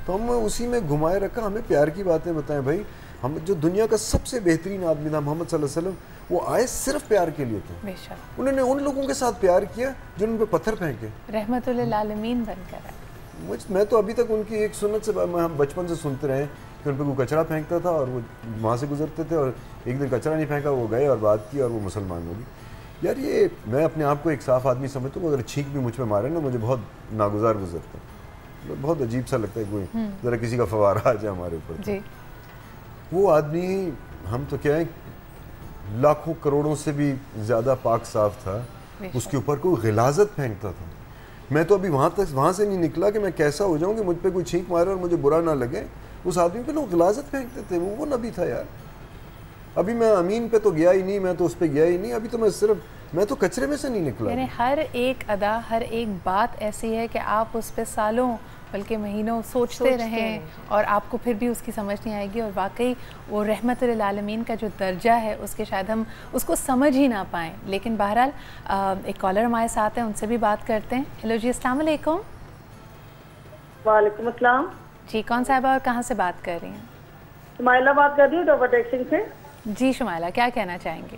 تو ہم اسی میں گھمائے رکھا, ہمیں پیار کی باتیں بتائیں. بھائی ہم جو دنیا کا سب سے بہترین آدمی تھا محمد صلی اللہ علیہ وسلم, وہ آئے صرف پیار کے لیے تھے. انہوں نے ان لوگوں کے ساتھ پیار کیا جو ان پہ پتھر پھینکے, رحمت للعالمین بن کر. میں تو ابھی تک ان کی ایک سنت سے ہم بچپن سے سنتے رہے کہ ان پہ کوئی کچرا پھینکتا تھا اور وہ وہاں سے گزرتے تھے, اور ایک دن کچرا نہیں پھینکا, وہ گئے اور بات کی اور وہ مسلمان ہو گئی. یار یہ میں اپنے آپ کو ایک صاف آدمی سمجھتا ہوں, اگر چھینک بھی مجھ پہ مارے نا, مجھے بہت ناگزار گزرتا ہے, بہت عجیب سا لگتا ہے. کوئی ذرا کسی کا فوارہ آ جائے ہمارے اوپر. وہ آدمی, ہم تو کیا ہے, لاکھوں کروڑوں سے بھی زیادہ پاک صاف تھا, اس کے اوپر کوئی غلاظت پھینکتا تھا. میں تو ابھی وہاں سے نہیں نکلا کہ میں کیسا ہو جاؤں کہ مجھ پہ کوئی چھینک مارے اور مجھے برا نہ لگے. اس آدمی پہ لوگ غلاظت پھینکتے تھے. وہ نبی تھا یار. ابھی میں امین پہ تو گیا ہی نہیں, میں تو اس پہ گیا ہی نہیں. ابھی تو میں تو کچرے میں سے نہیں نکلا. یعنی ہر ایک ادا, ہر ایک بات ایسی ہے کہ آپ اس پہ سالوں بلکہ مہینوں سوچتے رہیں اور آپ کو پھر بھی اس کی سمجھ نہیں آئے گی. اور واقعی وہ رحمت للعالمین کا جو درجہ ہے اس کے شاید ہم اس کو سمجھ ہی نہ پائیں. لیکن بہرحال ایک کالر ہمارے ساتھ ہیں, ان سے بھی بات کرتے ہیں. ہیلو جی, السلام علیکم. وعلیکم السلام. جی, کون صاحبہ اور کہاں سے بات کر رہی ہیں؟ شمائلہ بات کر رہی ہوں ڈوبر ٹیکسنگ سے. جی شمائلہ, کیا کہنا چاہیں گے؟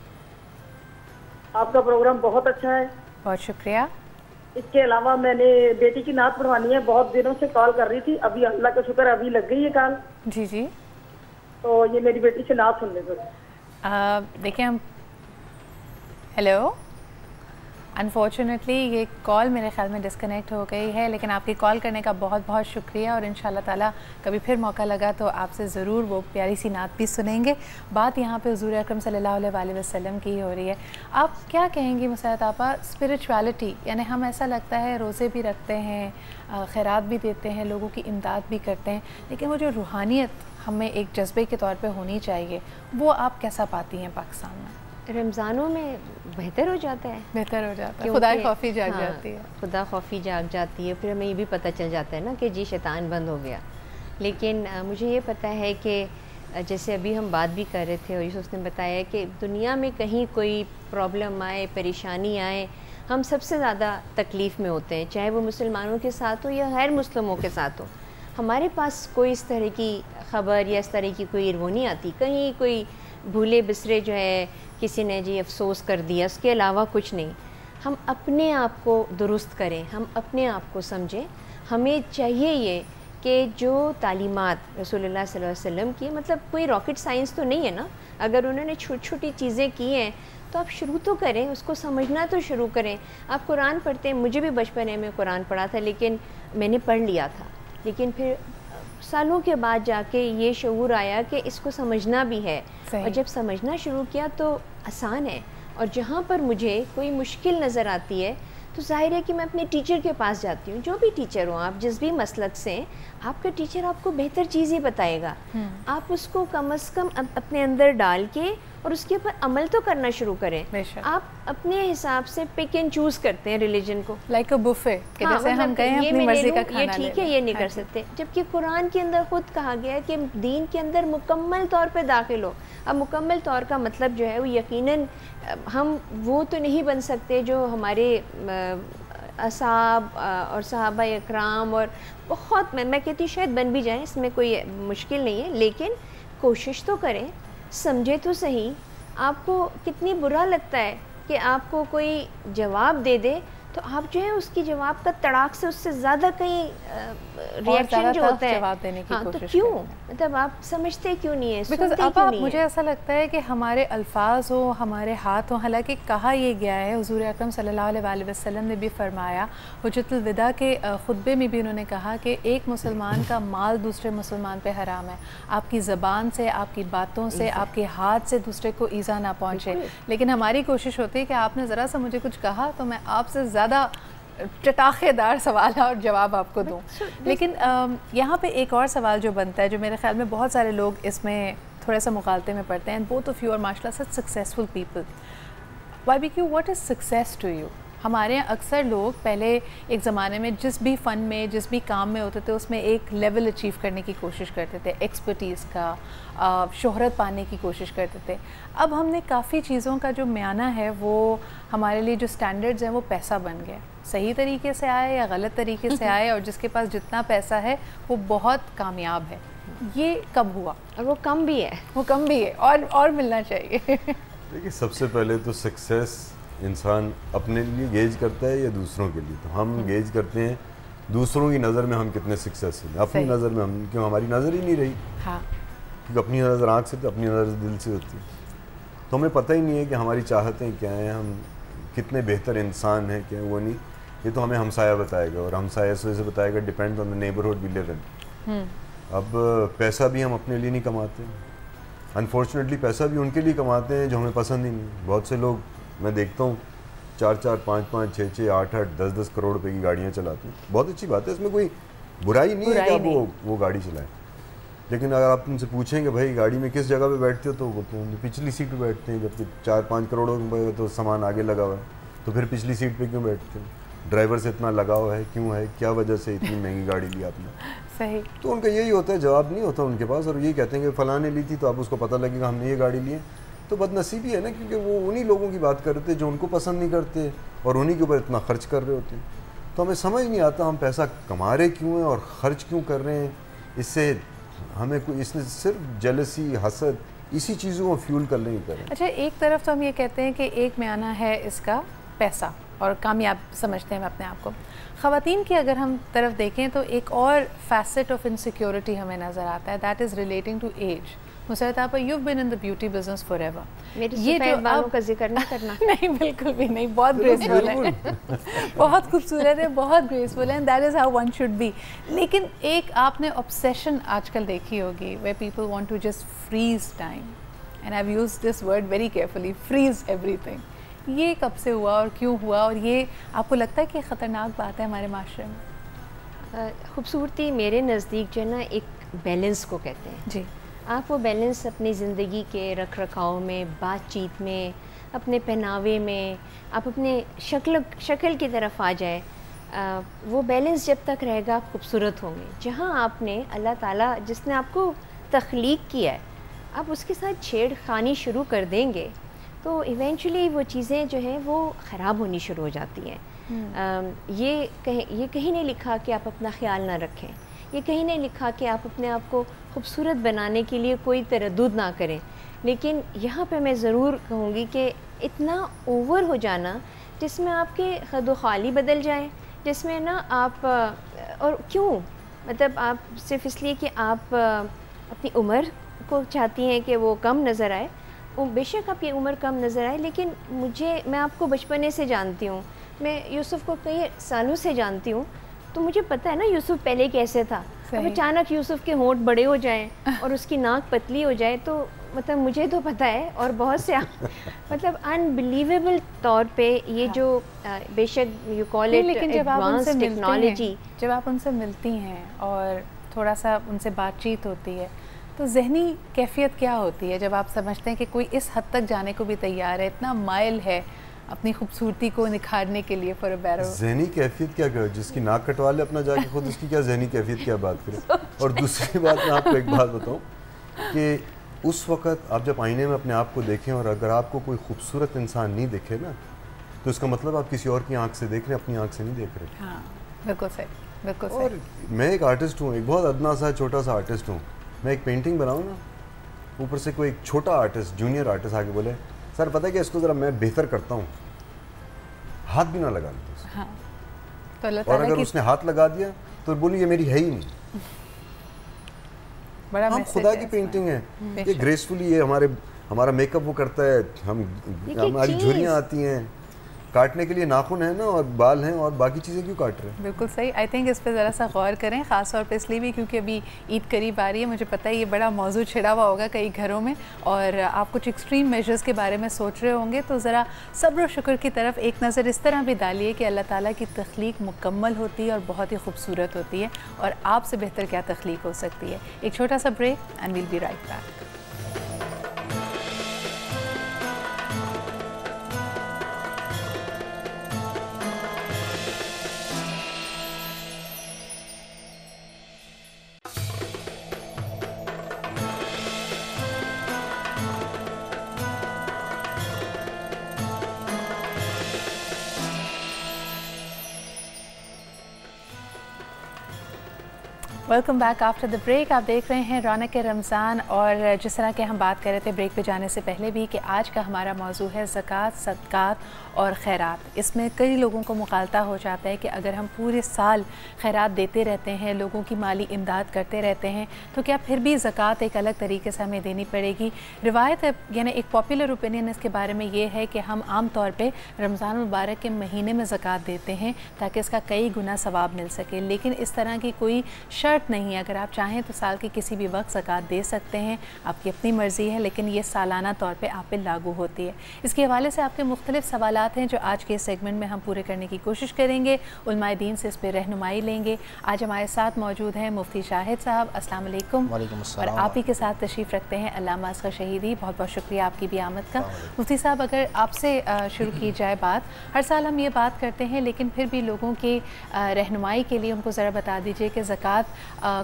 آپ کا پروگرام بہت اچھا ہے. بہت شکریہ. اس کے علاوہ میں نے بیٹی کی نعت پڑھوانی ہے, بہت دنوں سے کال کر رہی تھی, ابھی اللہ کا شکر ابھی لگ گئی ہے کال. جی جی, تو یہ میری بیٹی سے نعت سن لیں گے. دیکھیں ہم, ہیلو, انفارچونیٹلی یہ کال میرے خیال میں ڈسکنیکٹ ہو گئی ہے, لیکن آپ کی کال کرنے کا بہت بہت شکریہ. اور انشاءاللہ تعالیٰ کبھی پھر موقع لگا تو آپ سے ضرور وہ پیاری سی نعت بھی سنیں گے. بات یہاں پہ حضور اکرم صلی اللہ علیہ وآلہ وسلم کی ہو رہی ہے. آپ کیا کہیں گی مسرت آپا, اسپرچویلٹی, یعنی ہم ایسا لگتا ہے روزے بھی رکھتے ہیں, خیرات بھی دیتے ہیں, لوگوں کی امداد بھی کرتے ہیں, لیکن وہ جو روحانیت ہمیں ایک جذبے کے طور پہ ہونی چاہیے, وہ آپ کیسا پاتی ہیں پاکستان میں؟ رمضانوں میں بہتر ہو جاتا ہے, بہتر ہو جاتا ہے, خدا خوفی جاگ جاتی ہے. خدا خوفی جاگ جاتی ہے. پھر ہمیں یہ بھی پتہ چل جاتا ہے نا کہ جی شیطان بند ہو گیا. لیکن مجھے یہ پتہ ہے کہ جیسے ابھی ہم بات بھی کر رہے تھے اور یوسف نے بتایا کہ دنیا میں کہیں کوئی پرابلم آئے, پریشانی آئے, ہم سب سے زیادہ تکلیف میں ہوتے ہیں, چاہے وہ مسلمانوں کے ساتھ ہو یا غیر مسلموں کے ساتھ ہو. ہمارے پاس کوئی اس طرح کی خبر یا اس طرح کی کوئی وہ نہیں آتی, کہیں کوئی بھولے بسرے جو ہے کسی نے جی افسوس کر دیا, اس کے علاوہ کچھ نہیں. ہم اپنے آپ کو درست کریں, ہم اپنے آپ کو سمجھیں. ہمیں چاہیے یہ کہ جو تعلیمات رسول اللہ صلی اللہ علیہ وسلم کی, مطلب کوئی راکٹ سائنس تو نہیں ہے نا, اگر انہوں نے چھوٹی چھوٹی چیزیں کی ہیں تو آپ شروع تو کریں, اس کو سمجھنا تو شروع کریں. آپ قرآن پڑھتے ہیں, مجھے بھی بچپنے میں قرآن پڑھا تھا, لیکن میں نے پڑھ لیا تھا, لیکن پھر سالوں کے بعد جا کے یہ شعور آیا کہ اس کو سمجھنا بھی ہے. اور جب سمجھنا شروع کیا تو آسان ہے. اور جہاں پر مجھے کوئی مشکل نظر آتی ہے تو ظاہر ہے کہ میں اپنے ٹیچر کے پاس جاتی ہوں. جو بھی ٹیچر ہوں آپ, جس بھی مسلک سے, آپ کا ٹیچر آپ کو بہتر چیز ہی بتائے گا. آپ اس کو کم از کم اپنے اندر ڈال کے اور اس کے اوپر عمل تو کرنا شروع کریں. آپ اپنے حساب سے پک اینڈ چوز کرتے ہیں ریلیجن کو, لائک اے بفے, کہ جیسے ہم کہیں اپنی مرضی کا کھانا یہ ٹھیک ہے, یہ نہیں کر سکتے. جبکہ قرآن کے اندر خود کہا گیا ہے کہ دین کے اندر مکمل طور پہ داخل ہو. اب مکمل طور کا مطلب جو ہے وہ یقیناً ہم وہ تو نہیں بن سکتے جو ہمارے اصحاب اور صحابہ اکرام, اور بہت میں کہتی ہوں شاید بن بھی جائیں, اس میں کوئی مشکل نہیں ہے, لیکن کوشش تو کریں. سمجھے تو صحیح, آپ کو کتنی برا لگتا ہے کہ آپ کو کوئی جواب دے دے تو آپ جو ہے اس کی جواب کا تڑاک سے اس سے زیادہ کہیں ریئیکشن جو ہوتا ہے, جواب دینے کی تو کوشش کیوں, مطلب آپ سمجھتے کیوں نہیں ہیں, بیکاز سنتے اب کیوں نہیں مجھے ہیں. ایسا لگتا ہے کہ ہمارے الفاظ ہوں, ہمارے ہاتھ ہوں, حالانکہ کہا یہ گیا ہے, حضور اکرم صلی اللہ علیہ وآلہ وسلم نے بھی فرمایا, حجۃ الوداع کے خطبے میں بھی انہوں نے کہا کہ ایک مسلمان کا مال دوسرے مسلمان پہ حرام ہے. آپ کی زبان سے, آپ کی باتوں سے, آپ کے ہاتھ سے دوسرے کو ایذا نہ پہنچے. لیکن ہماری کوشش ہوتی ہے کہ آپ نے ذرا سا مجھے کچھ کہا تو میں آپ سے زیادہ چٹاخے دار سوال اور جواب آپ کو دوں. لیکن یہاں پہ ایک اور سوال جو بنتا ہے, جو میرے خیال میں بہت سارے لوگ اس میں تھوڑا سا مغالطے میں پڑتے ہیں, بوتھ آف یو آر ماشاء اللہ such successful people. Barbecue, what is success to you? ہمارے یہاں اکثر لوگ پہلے ایک زمانے میں جس بھی فن میں, جس بھی کام میں ہوتے تھے, اس میں ایک لیول اچیو کرنے کی کوشش کرتے تھے, ایکسپرٹیز کا, شہرت پانے کی کوشش کرتے تھے. اب ہم نے کافی چیزوں کا جو میانہ ہے وہ ہمارے لیے جو سٹینڈرڈز ہیں وہ پیسہ بن گیا. صحیح طریقے سے آئے یا غلط طریقے سے آئے, اور جس کے پاس جتنا پیسہ ہے وہ بہت کامیاب ہے. یہ کب ہوا؟ اور وہ کم بھی ہے, وہ کم بھی ہے, اور ملنا چاہیے. دیکھیے, سب سے پہلے تو سکسیس انسان اپنے لیے گیج کرتا ہے یا دوسروں کے لیے. تو ہم گیج کرتے ہیں دوسروں کی نظر میں ہم کتنے سکسیسفل ہیں, اپنی نظر میں ہم کیوں, ہماری نظر ہی نہیں رہی. ہاں, کیونکہ اپنی نظر آنکھ سے, تو اپنی نظر دل سے ہوتی ہے. تو ہمیں پتہ ہی نہیں ہے کہ ہماری چاہتیں کیا ہیں, ہم کتنے بہتر انسان ہیں, کیا وہ نہیں. یہ تو ہمیں ہمسایہ بتائے گا, اور ہمسایہ سے بتائے گا ڈپینڈ آن دا نیبرہڈ وی لیو ان. اب پیسہ بھی ہم اپنے لیے نہیں کماتے, انفارچونیٹلی پیسہ بھی ان کے لیے کماتے ہیں جو ہمیں پسند ہی نہیں. بہت سے لوگ میں دیکھتا ہوں 4-4, 5-5, 6-6, 8-8, 10-10 کروڑ روپے کی گاڑیاں چلاتے ہیں. بہت اچھی بات ہے, اس میں کوئی برائی نہیں ہے کہ آپ وہ گاڑی چلائیں. لیکن اگر آپ ان سے پوچھیں کہ بھائی گاڑی میں کس جگہ پہ بیٹھتے ہو, تو وہ پچھلی سیٹ پہ بیٹھتے ہیں, جبکہ 4-5 کروڑ روپے تو سامان آگے لگا ہوا ہے, تو پھر پچھلی سیٹ پہ کیوں بیٹھتے ہیں؟ ڈرائیور سے اتنا لگاؤ ہے کیوں ہے, کیا وجہ سے اتنی مہنگی گاڑی لی آپ نے؟ صحیح. تو ان کا یہی ہوتا ہے, جواب نہیں ہوتا ان کے پاس, اور یہی کہتے ہیں کہ فلاں نے لی تھی تو آپ اس کو پتہ لگے گا ہم نے یہ گاڑی لی ہے. تو بد نصیبی ہے نا, کیونکہ وہ انہی لوگوں کی بات کر رہے تھے جو ان کو پسند نہیں کرتے اور انہی کے اوپر اتنا خرچ کر رہے ہوتے ہیں. تو ہمیں سمجھ نہیں آتا ہم پیسہ کما رہے کیوں ہیں اور خرچ کیوں کر رہے ہیں. اس سے ہمیں کوئی, اس نے صرف جیلسی, حسد, اسی چیزوں کو فیول کرنے ہی کریں. اچھا, ایک طرف تو ہم یہ کہتے ہیں کہ ایک میانہ ہے اس کا پیسہ اور کامیاب سمجھتے ہیں اپنے آپ کو. خواتین کی اگر ہم طرف دیکھیں تو ایک اور فیسٹ آف انسیکیورٹی ہمیں نظر آتا ہے, that is relating to age. Musarrat آپا, you been in the beauty business forever. یہ جو بالوں کا ذکر نہیں کرنا. نہیں, بالکل بھی نہیں, بہت گریسفل ہے, بہت خوبصورت ہے, بہت گریسفل ہے, that is how one should be. لیکن ایک آپ نے obsession آج کل دیکھی ہوگی where people want to just freeze time, and I've used this word very carefully, freeze everything. یہ کب سے ہوا اور کیوں ہوا, اور یہ آپ کو لگتا ہے کہ خطرناک بات ہے ہمارے معاشرے میں؟ خوبصورتی میرے نزدیک جو ہے نا ایک بیلنس کو کہتے ہیں. جی. آپ وہ بیلنس اپنی زندگی کے رکھ رکھاؤ میں, بات چیت میں, اپنے پہناوے میں, آپ اپنے شکل کی طرف آ جائے, وہ بیلنس جب تک رہے گا آپ خوبصورت ہوں گے. جہاں آپ نے اللہ تعالیٰ جس نے آپ کو تخلیق کیا ہے, آپ اس کے ساتھ چھیڑ خانی شروع کر دیں گے تو ایونچولی وہ چیزیں جو ہیں وہ خراب ہونی شروع ہو جاتی ہیں. یہ کہیں نہیں لکھا کہ آپ اپنا خیال نہ رکھیں, یہ کہیں نہیں لکھا کہ آپ اپنے آپ کو خوبصورت بنانے کے لیے کوئی تردد نہ کریں. لیکن یہاں پہ میں ضرور کہوں گی کہ اتنا اوور ہو جانا جس میں آپ کے خد و خالی بدل جائیں, جس میں نا آپ, اور کیوں, مطلب آپ صرف اس لیے کہ آپ اپنی عمر کو چاہتی ہیں کہ وہ کم نظر آئے. بے شک آپ کی عمر کم نظر آئے, لیکن میں آپ کو بچپنے سے جانتی ہوں, میں یوسف کو کئی سالوں سے جانتی ہوں, تو مجھے پتہ ہے نا یوسف پہلے کیسے تھا. اب اچانک یوسف کے ہونٹ بڑے ہو جائیں اور اس کی ناک پتلی ہو جائے تو مطلب مجھے تو پتہ ہے, اور بہت سے مطلب انبلیویبل طور پہ یہ جو بے شک you call it advance technology, جب آپ ان سے ملتی ہیں اور تھوڑا سا ان سے بات چیت ہوتی ہے تو ذہنی کیفیت کیا ہوتی ہے جب آپ سمجھتے ہیں کہ کوئی اس حد تک جانے کو بھی تیار ہے, اتنا مائل ہے اپنی خوبصورتی کو نکھارنے کے لیے فار اے بیرو؟ ذہنی کیفیت کیا کرے, جس کی ناک کٹوا لے اپنا جا کے خود, اس کی کیا ذہنی کیفیت کیا بات کرے. اور دوسری بات میں آپ کو ایک بات بتاؤں کہ اس وقت آپ جب آئینے میں اپنے آپ کو دیکھیں اور اگر آپ کو کوئی خوبصورت انسان نہیں دکھے نا, تو اس کا مطلب آپ کسی اور کی آنکھ سے دیکھ رہے ہیں, اپنی آنکھ سے نہیں دیکھ رہے. ہاں بالکل صحیح, بالکل صحیح. اور میں ایک آرٹسٹ ہوں, ایک بہت ادنا سا چھوٹا سا آرٹسٹ ہوں. میں ایک پینٹنگ بناؤں نا, اوپر سے کوئی ایک چھوٹا آرٹسٹ, جونیئر آرٹسٹ آ کے بولے سر پتہ ہے کہ اس کو ذرا میں بہتر کرتا ہوں, ہاتھ بھی نہ لگا دیتا. ہاں, تو اللہ اور تعالیٰ اگر اس نے ہاتھ لگا دیا تو بولی یہ میری ہے ہی نہیں. بڑا ہم خدا کی پینٹنگ ہے, یہ گریسفلی, یہ ہمارا میک اپ وہ کرتا ہے, ہماری جھریاں آتی ہیں, کاٹنے کے لیے ناخن ہیں نا اور بال ہیں, اور باقی چیزیں کیوں کاٹ رہے ہیں؟ بالکل صحیح. آئی تھنک اس پہ ذرا سا غور کریں, خاص طور پہ اس لیے بھی کیونکہ ابھی عید قریب آ رہی ہے. مجھے پتہ ہے یہ بڑا موضوع چھڑا ہوا ہوگا کئی گھروں میں, اور آپ کچھ ایکسٹریم میجرز کے بارے میں سوچ رہے ہوں گے, تو ذرا صبر و شکر کی طرف ایک نظر اس طرح بھی ڈالیے کہ اللہ تعالیٰ کی تخلیق مکمل ہوتی ہے اور بہت ہی خوبصورت ہوتی ہے, اور آپ سے بہتر کیا تخلیق ہو سکتی ہے. ایک چھوٹا سا break and we'll be right back. Welcome back after the break. آپ دیکھ رہے ہیں رونق رمضان, اور جس طرح کہ ہم بات کر رہے تھے بریک پہ جانے سے پہلے بھی کہ آج کا ہمارا موضوع ہے زکوٰۃ, صدقات اور خیرات. اس میں کئی لوگوں کو مغالطہ ہو جاتا ہے کہ اگر ہم پورے سال خیرات دیتے رہتے ہیں, لوگوں کی مالی امداد کرتے رہتے ہیں, تو کیا پھر بھی زکوٰۃ ایک الگ طریقے سے ہمیں دینی پڑے گی؟ روایت ہے, یعنی ایک پاپولر اوپینین اس کے بارے میں یہ ہے کہ ہم عام طور پہ رمضان المبارک کے مہینے میں زکوٰۃ دیتے ہیں تاکہ اس کا کئی گنا ثواب مل سکے, لیکن اس طرح کی کوئی شرط शर्त नहीं है, अगर आप चाहें तो साल के किसी भी वक्त ज़कात दे सकते हैं, आपकी अपनी मर्ज़ी है, लेकिन ये सालाना तौर पे आप पे लागू होती है। इसके हवाले से आपके मुख्तलिफ सवालात हैं जो आज के सेगमेंट में हम पूरे करने की कोशिश करेंगे, उलमाए दीन से इस पर रहनुमाई लेंगे। आज हमारे साथ मौजूद हैं मुफ्ती शाहिद साहब, अस्सलाम वालेकुम। और आप ही के साथ तशरीफ़ रखते हैं अल्लामा असगर शहीदी, बहुत बहुत शुक्रिया आपकी भी आमद का। मुफ्ती साहब, अगर आपसे शुरू की जाए बात, हर साल हम ये बात करते हैं लेकिन फिर भी लोगों की रहनुमाई के लिए उनको ज़रा बता दीजिए कि ज़कात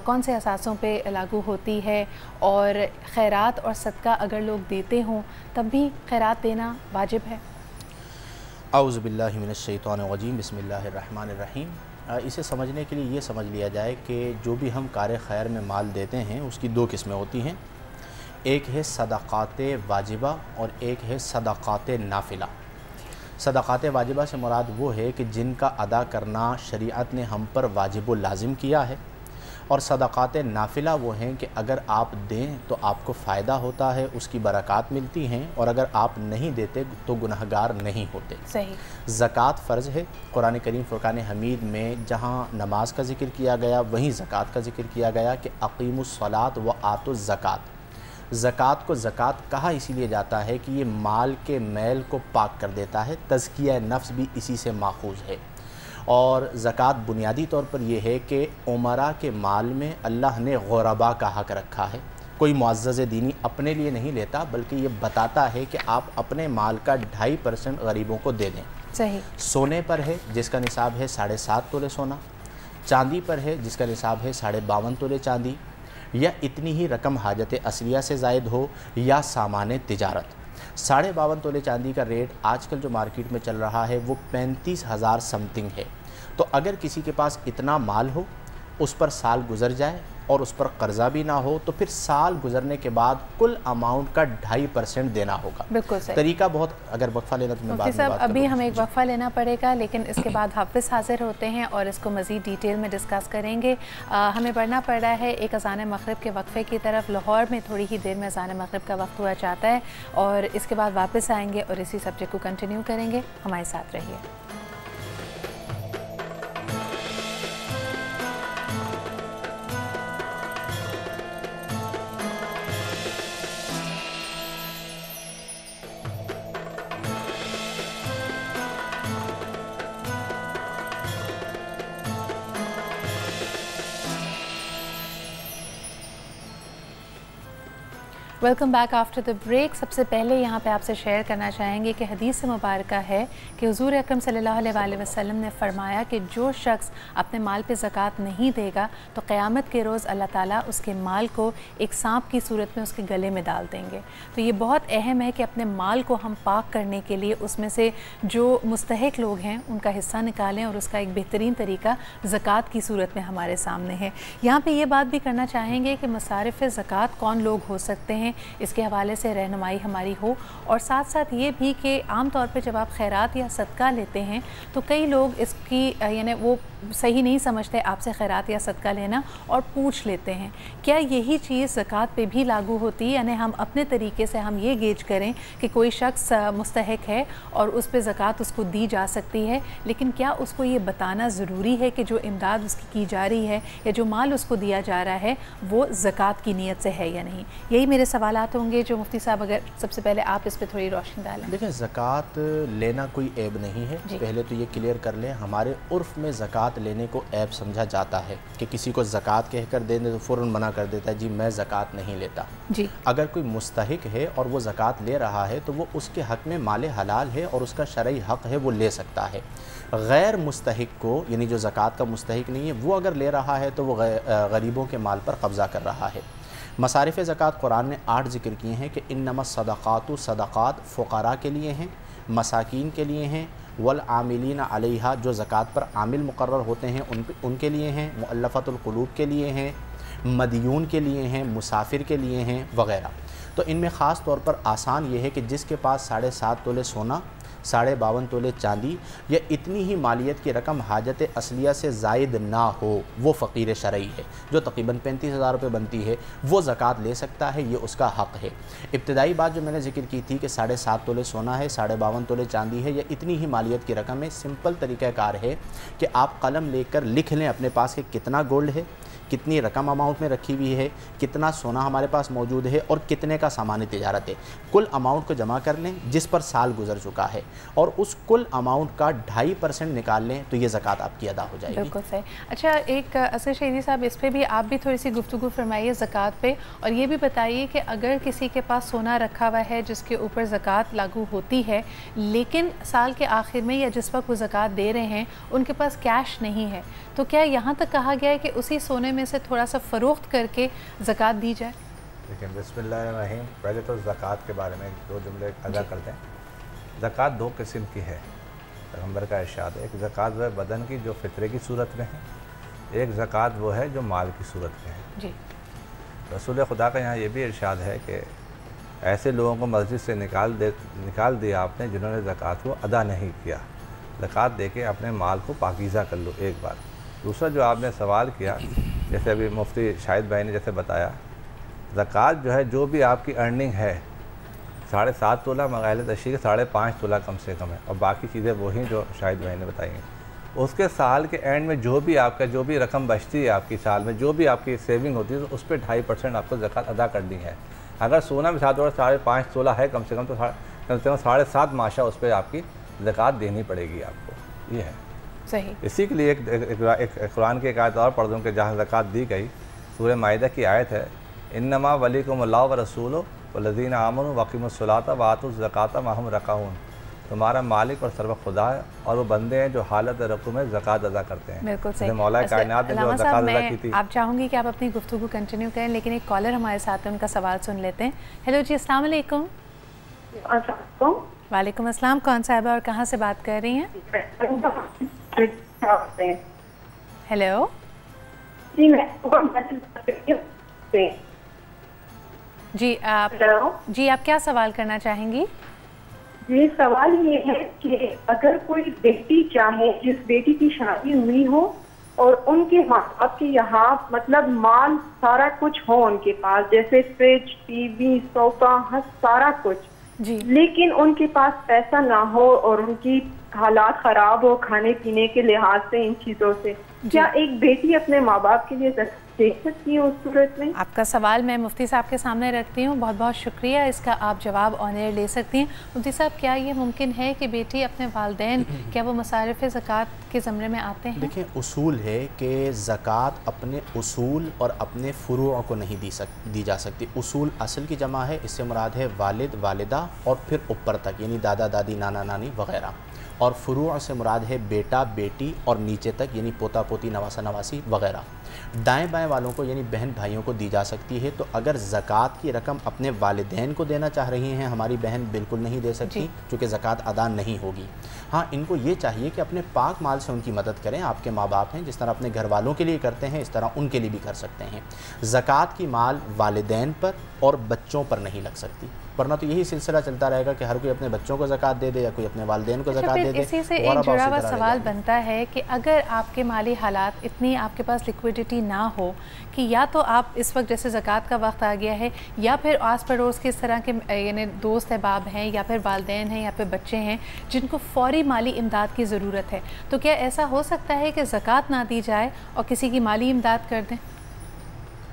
कौन से असासों पे लागू होती है, और खैरात और सदका अगर लोग देते हों तब भी खैरात देना वाजिब है? औज़ु बिल्लाहि मिनश शैतानिर रजीम, बिस्मिल्लाहिर रहमानिर रहीम। इसे समझने के लिए ये समझ लिया जाए कि जो भी हम कार खैर में माल देते हैं उसकी दो किस्में होती हैं। एक है सदक़ात वाजिबा और एक है सदक़ात नाफिला। सदक़ात वाजिबा से मुराद वो है कि जिनका अदा करना शरीयत ने हम पर वाजिब व लाजिम किया है, और सदक़ात नाफिला वो हैं कि अगर आप दें तो आपको फ़ायदा होता है, उसकी बरक़ात मिलती हैं, और अगर आप नहीं देते तो गुनहगार नहीं होते। सही। ज़कात फ़र्ज़ है। कुरान करीम फ़ुरक़ान हमीद में जहाँ नमाज का ज़िक्र किया गया वहीं ज़कात का ज़िक्र किया गया कि अक़ीमुस्सलात व आतुज़ ज़कात। ज़कात को ज़कात कहा इसीलिए जाता है कि ये माल के मैल को पाक कर देता है, तज़किया नफ्स भी इसी से माखूज़ है। और ज़कात बुनियादी तौर पर यह है कि उमरा के माल में अल्लाह ने ग़ुरबा का हक़ रखा है। कोई मुअज़्ज़ज़ दीनी अपने लिए नहीं लेता, बल्कि ये बताता है कि आप अपने माल का 2.5% गरीबों को दे दें। सही। सोने पर है जिसका निसाब है 7.5 तोले सोना, चांदी पर है जिसका निसाब है 52.5 तोले चांदी, या इतनी ही रकम हाजत असलिया से ज़ायद हो या सामान तिजारत। 52.5 तोले चांदी का रेट आजकल जो मार्केट में चल रहा है वो 35,000 समथिंग है। तो अगर किसी के पास इतना माल हो, उस पर साल गुजर जाए और उस पर कर्जा भी ना हो, तो फिर साल गुजरने के बाद कुल अमाउंट का 2.5% देना होगा। बिल्कुल सही। तरीका बहुत, अगर वक्फा लेना तो मैं बाद में बात अभी हमें एक वक्फा लेना पड़ेगा, लेकिन इसके बाद हाफिज़ हाजिर होते हैं और इसको मज़ीद डिटेल में डिस्कस करेंगे। हमें बढ़ना पड़ रहा है एक अज़ान मग़रिब के वक्फे की तरफ। लाहौर में थोड़ी ही देर में अज़ान मग़रिब का वक्त हुआ चाहता है, और इसके बाद वापस आएँगे और इसी सब्जेक्ट को कंटिन्यू करेंगे। हमारे साथ रहिए। Welcome back after the break. सबसे पहले यहाँ पे आपसे शेयर करना चाहेंगे कि हदीस मुबारक है कि हुज़ूर अकरम सल्लल्लाहु अलैहि वसल्लम ने फरमाया कि जो शख्स अपने माल पे ज़कात नहीं देगा तो क़यामत के रोज़ अल्लाह ताला उसके माल को एक सांप की सूरत में उसके गले में डाल देंगे। तो ये बहुत अहम है कि अपने माल को हम पाक करने के लिए उसमें से जो मुस्तहिक लोग हैं उनका हिस्सा निकालें, और उसका एक बेहतरीन तरीका ज़कात की सूरत में हमारे सामने है। यहाँ पर ये बात भी करना चाहेंगे कि मसारिफ़ ज़कात कौन लोग हो सकते हैं, इसके हवाले से रहनुमाई हमारी हो, और साथ साथ ये भी कि आम तौर पे जब आप खैरात या सदका लेते हैं तो कई लोग इसकी यानी वो सही नहीं समझते आपसे खैरात या सदका लेना और पूछ लेते हैं। क्या यही चीज़ ज़कात पे भी लागू होती है? यानी हम अपने तरीके से हम ये गेज करें कि कोई शख्स मुस्तहिक है और उस पर ज़कात उसको दी जा सकती है, लेकिन क्या उसको ये बताना ज़रूरी है कि जो इमदाद उसकी की जा रही है या जो माल उसको दिया जा रहा है वो ज़कात की नीयत से है या नहीं? यही मेरे सवालात होंगे जो मुफ्ती साहब, अगर सबसे पहले आप इस पर थोड़ी रोशनी डालें। देखिए, ज़कात लेना कोई ऐब नहीं है, पहले तो ये क्लियर कर लें। हमारे उर्फ़ में ज़कात लेने को ऐब समझा जाता है कि किसी को ज़कात कहकर दे दे तो फ़ौरन मना कर देता है, जी मैं ज़कात नहीं लेता जी। अगर कोई मुस्तहिक है और वो ज़कात ले रहा है तो वो उसके हक़ में माल हलाल है और उसका शरई हक़ है, वो ले सकता है। गैर मुस्तहिक को, यानी जो ज़कात का मुस्तहिक नहीं है, वो अगर ले रहा है तो वो गरीबों के माल पर कब्ज़ा कर रहा है। मसारिफ़ ज़कात कुरान ने 8 ज़िक्र किए हैं कि इन्नमा सदक़ातु सदक़ात फ़ुक़रा के लिए हैं, मसाकीन के लिए हैं, वल आमिलीन अलैहा जो ज़कात पर आमिल मुकर्रर होते हैं उनके लिए हैं, मुअल्लफ़तुल क़ुलूब के लिए हैं, मदयून के लिए हैं, मुसाफिर के लिए हैं वग़ैरह। तो इनमें ख़ास तौर पर आसान ये है कि जिसके पास 7.5 तोले सोना, 52.5 तोले चांदी या इतनी ही मालियत की रकम हाजत असलिया से ज़ायद ना हो, वो फ़कीर शरई है। जो तकरीबन 35,000 रुपये बनती है वो ज़कात ले सकता है, ये उसका हक़ है। इब्तदाई बात जो मैंने ज़िक्र की थी कि 7.5 तोले सोना है, 52.5 तोले चांदी है या इतनी ही मालियत की रकम है, सिंपल तरीक़ाकार है कि आप कलम लेकर लिख लें अपने पास कि कितना गोल्ड है, कितनी रकम अमाउंट में रखी हुई है, कितना सोना हमारे पास मौजूद है और कितने का सामान तिजारत है, कुल अमाउंट को जमा कर लें जिस पर साल गुजर चुका है और उस कुल अमाउंट का 2.5% निकाल लें तो ये ज़कात आपकी अदा हो जाएगी। बिल्कुल सही। अच्छा, एक असर शहीदी साहब, इस पे भी आप भी थोड़ी सी गुफ्तगू फरमाइए ज़कात पे, और ये भी बताइए कि अगर किसी के पास सोना रखा हुआ है जिसके ऊपर ज़कात लागू होती है, लेकिन साल के आखिर में या जिस वक्त वो ज़कात दे रहे हैं उनके पास कैश नहीं है, तो क्या यहाँ तक कहा गया है कि उसी सोने में से थोड़ा सा फ़रोख्त करके ज़कात दी जाए? देखिए, बिस्मिल्लाहिर्रहमानिर्रहीम, पहले तो ज़कात के बारे में दो जुमले अदा करते हैं। ज़कात दो किस्म की है, पैगंबर का इरशाद है। एक ज़कात वो बदन की जो फ़ितरे की सूरत में है, एक ज़कात वो है जो माल की सूरत में है। जी। रसूल खुदा का यहाँ ये भी इरशाद है कि ऐसे लोगों को मस्जिद से निकाल दिया आपने जिन्होंने ज़कात को अदा नहीं किया। ज़कात दे के अपने माल को पाकीज़ा कर लो, एक बात। दूसरा जो आपने सवाल किया, जैसे अभी मुफ्ती शाहिद भाई ने जैसे बताया, ज़कात जो है जो भी आपकी अर्निंग है 7.5 तोला मगाइल तशी के 5.5 तोला कम से कम है, और बाकी चीज़ें वही जो शाहिद भाई ने बताई हैं। उसके साल के एंड में जो भी रकम बचती है आपकी साल में, जो भी आपकी सेविंग होती है, तो उस पर 2.5% आपको ज़कात अदा करनी है। अगर सोना भी 5.5 तोला है कम से कम, तो 7.5 माशा उस पर आपकी ज़कात देनी पड़ेगी आपको। ये है सही। इसी के लिए एक कुरान की एक आयत और पढ़ दूँ कि जहाँ ज़कात दी गई, सूरह माइदा की आयत है, इन्नमा वलीकुमुल्लाहु व रसूलुहु वल्लज़ीना आमनु वक़ीमुस्सलाता व आतुज़्ज़काता व हुम राकिऊन। तुम्हारा मालिक और सर्व खुदा है और वो बंदे हैं जो हालत रकू में ज़कात अदा करते हैं। बिल्कुल सही। मौला कायनात ने जो ज़कात अदा की थी। आप चाहूँगी कि आप अपनी गुफ्तगू कंटिन्यू करें, लेकिन एक कॉलर हमारे साथ है, उनका सवाल सुन लेते हैं। हेलो जी, अस्सलाम वालेकुम। वालेकुम अस्सलाम। कौन साहिबा और कहाँ से बात कर रही हैं? हेलो जी, आप क्या सवाल करना चाहेंगी? जी, सवाल ये है कि अगर कोई बेटी चाहे, जिस बेटी की शादी हुई हो और उनके माँ बाप के यहाँ मतलब माल सारा कुछ हो उनके पास, जैसे फ्रिज, टीवी, सोफा, सारा कुछ जी, लेकिन उनके पास पैसा ना हो और उनकी हालात खराब हो खाने पीने के लिहाज से, इन चीजों से, क्या एक बेटी अपने माँ बाप के लिए देख सकती है उस सूरत में? आपका सवाल मैं मुफ्ती साहब के सामने रखती हूँ। बहुत बहुत शुक्रिया, इसका आप जवाब ऑन एयर ले सकती हैं। मुफ्ती साहब, क्या ये मुमकिन है कि बेटी अपने वालिदैन, क्या वो मसारिफ़ ज़कात के ज़मरे में आते हैं? देखिए, उसूल है कि ज़कात अपने उसूल और अपने फ़ुरूअ को नहीं दी जा सकती। उसूल असल की जमा है, इससे मुराद है वालिद, वालिदा और फिर ऊपर तक, यानी दादा दादी, नाना नानी वग़ैरह। और फ़ुरूअ से मुराद है बेटा बेटी और नीचे तक, यानी पोता पोती, नवासा नवासी वग़ैरह। दाएं बाएं वालों को यानी बहन भाइयों को दी जा सकती है। तो अगर ज़कात की रकम अपने वालिदैन को देना चाह रही हैं हमारी बहन, बिल्कुल नहीं दे सकती, क्योंकि ज़कात अदा नहीं होगी। हाँ, इनको ये चाहिए कि अपने पाक माल से उनकी मदद करें। आपके माँ बाप हैं, जिस तरह अपने घर वालों के लिए करते हैं, इस तरह उनके लिए भी कर सकते हैं। ज़कात की माल वालिदैन पर और बच्चों पर नहीं लग सकती, वरना तो यही सिलसिला चलता रहेगा कि हर कोई अपने बच्चों को ज़कात दे दे या कोई अपने वालिदैन को ज़कात दे दे। इसी से एक जुड़ा हुआ सवाल बनता है कि अगर आपके माली हालात इतनी, आपके पास लिक्विडिटी ना हो कि या तो आप इस वक्त जैसे ज़कात का वक्त आ गया है, या फिर आस पड़ोस के इस तरह के यानी दोस्त अहबाब हैं या फिर वालिदैन हैं या फिर बच्चे हैं जिनको फ़ौरी माली इमदाद की ज़रूरत है, तो क्या ऐसा हो सकता है कि ज़कात ना दी जाए और किसी की माली इमदाद कर दें?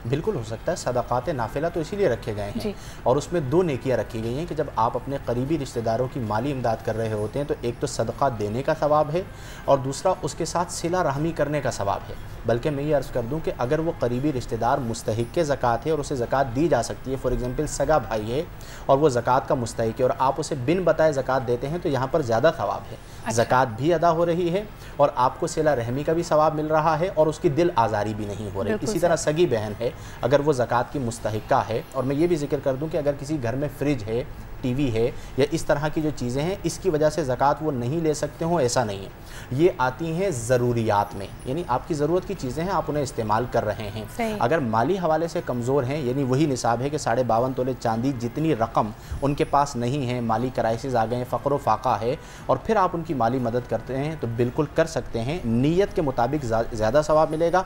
बिल्कुल हो सकता है। सदक़ात नाफिला तो इसीलिए रखे गए हैं और उसमें दो नेकियां रखी गई हैं कि जब आप अपने करीबी रिश्तेदारों की माली इमदाद कर रहे होते हैं तो एक तो सदक़ा देने का सवाब है और दूसरा उसके साथ सिला रहमी करने का सवाब है। बल्कि मैं ये अर्ज़ कर दूं कि अगर वो करीबी रिश्तेदार मुस्तहिक के ज़कात है और उसे ज़कात दी जा सकती है, फॉर एग्ज़ाम्पल सगा भाई है और वो ज़कात का मुस्तहिक है और आप उसे बिन बताए ज़कात देते हैं, तो यहाँ पर ज़्यादा सवाब है। ज़कात भी अदा हो रही है और आपको सिला रहमी का भी सवाब मिल रहा है और उसकी दिल आज़ारी भी नहीं हो रही। इसी तरह सगी बहन है, अगर वो ज़कात की मुस्तहिका है, और मैं ये भी जिक्र कर दूं कि अगर किसी घर में फ्रिज है, टीवी है या इस तरह की जो चीज़ें हैं, इसकी वजह से ज़कात वो नहीं ले सकते हो, ऐसा नहीं है। ये आती हैं ज़रूरियात में, यानी आपकी ज़रूरत की चीज़ें हैं, आप उन्हें इस्तेमाल कर रहे हैं। अगर माली हवाले से कमज़ोर हैं, यानी वही निसाब है कि 52.5 तोले चांदी जितनी रकम उनके पास नहीं है, माली क्राइसिस आ गए हैं, फ़क़्र व फ़ाक़ा है, और फिर आप उनकी माली मदद करते हैं, तो बिल्कुल कर सकते हैं। नीयत के मुताबिक ज़्यादा सवाब मिलेगा।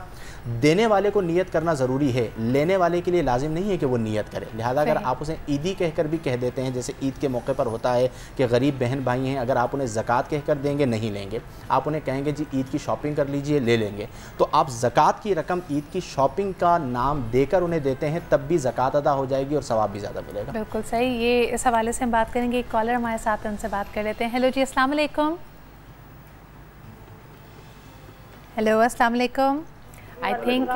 देने वाले को नीयत करना ज़रूरी है, लेने वाले के लिए लाजिम नहीं है कि वो नीयत करे। लिहाजा अगर आप उसे ईदी कहकर भी कह देते हैं, जैसे جیسے عید کے موقع پر ہوتا ہے کہ غریب بہن بھائی ہیں، اگر آپ انہیں زکوٰۃ کہہ کر دیں گے نہیں لیں گے، آپ انہیں کہیں گے جی عید کی شاپنگ کر لیجئے لے لیں گے، تو آپ زکوٰۃ کی رقم عید کی شاپنگ کا نام دے کر انہیں دیتے ہیں تب بھی زکوٰۃ ادا ہو جائے گی اور ثواب بھی زیادہ ملے گا۔ بالکل صحیح، یہ اس حوالے سے ہم بات کریں گے۔ ایک کالر ہمارے ساتھ، ان سے بات کر لیتے ہیں۔ ہیلو جی، السلام علیکم۔ ہیلو السلام علیکم۔ آئی تھنک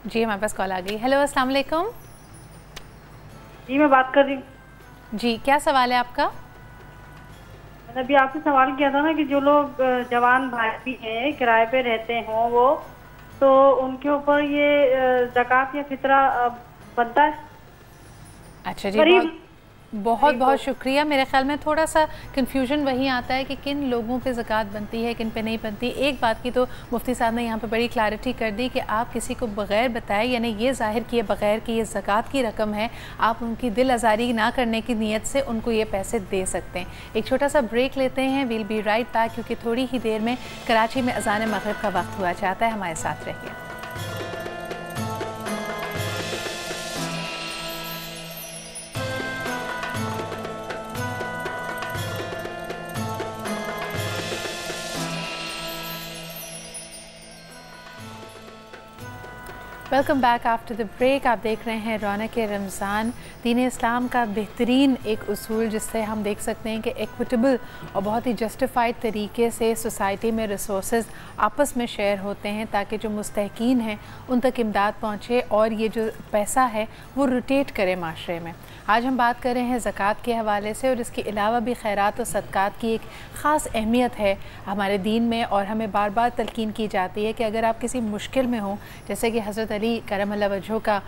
جی ہمارے پاس کال آ گئی۔ ہیلو السلام علیکم۔ جی میں بات کر رہی ہوں۔ جی کیا سوال ہے آپ کا؟ میں نے ابھی آپ سے سوال کیا تھا نا کہ جو لوگ جوان بھائی بھی ہیں کرائے پہ رہتے ہوں وہ، تو ان کے اوپر یہ زکوٰۃ یا فطرہ بنتا ہے؟ اچھا جی، بہت بہت شکریہ۔ میرے خیال میں تھوڑا سا کنفیوژن وہی آتا ہے کہ کن لوگوں پہ زکوٰۃ بنتی ہے، کن پہ نہیں بنتی۔ ایک بات کی تو مفتی صاحب نے یہاں پہ بڑی کلیئرٹی کر دی کہ آپ کسی کو بغیر بتائے، یعنی یہ ظاہر کیے بغیر کہ یہ زکوٰۃ کی رقم ہے، آپ ان کی دل آزاری نہ کرنے کی نیت سے ان کو یہ پیسے دے سکتے ہیں۔ ایک چھوٹا سا بریک لیتے ہیں، ویل بی رائٹ بیک، کیونکہ تھوڑی ہی دیر میں کراچی میں اذان مغرب کا وقت ہوا چاہتا ہے۔ ہمارے ساتھ رہیے۔ Welcome back after the break. آپ دیکھ رہے ہیں رونق رمضان، دین اسلام کا بہترین ایک اصول جس سے ہم دیکھ سکتے ہیں کہ ایکویٹیبل اور بہت ہی جسٹیفائڈ طریقے سے سوسائٹی میں ریسورسز آپس میں شیئر ہوتے ہیں تاکہ جو مستحقین ہیں ان تک امداد پہنچے اور یہ جو پیسہ ہے وہ روٹیٹ کرے معاشرے میں۔ آج ہم بات کر رہے ہیں زکوٰۃ کے حوالے سے، اور اس کے علاوہ بھی خیرات و صدقات کی ایک خاص اہمیت ہے ہمارے دین میں، اور ہمیں بار بار تلقین کی جاتی ہے کہ اگر آپ کسی مشکل میں ہوں، جیسے کہ حضرت علی کرم اللہ وجہہ کا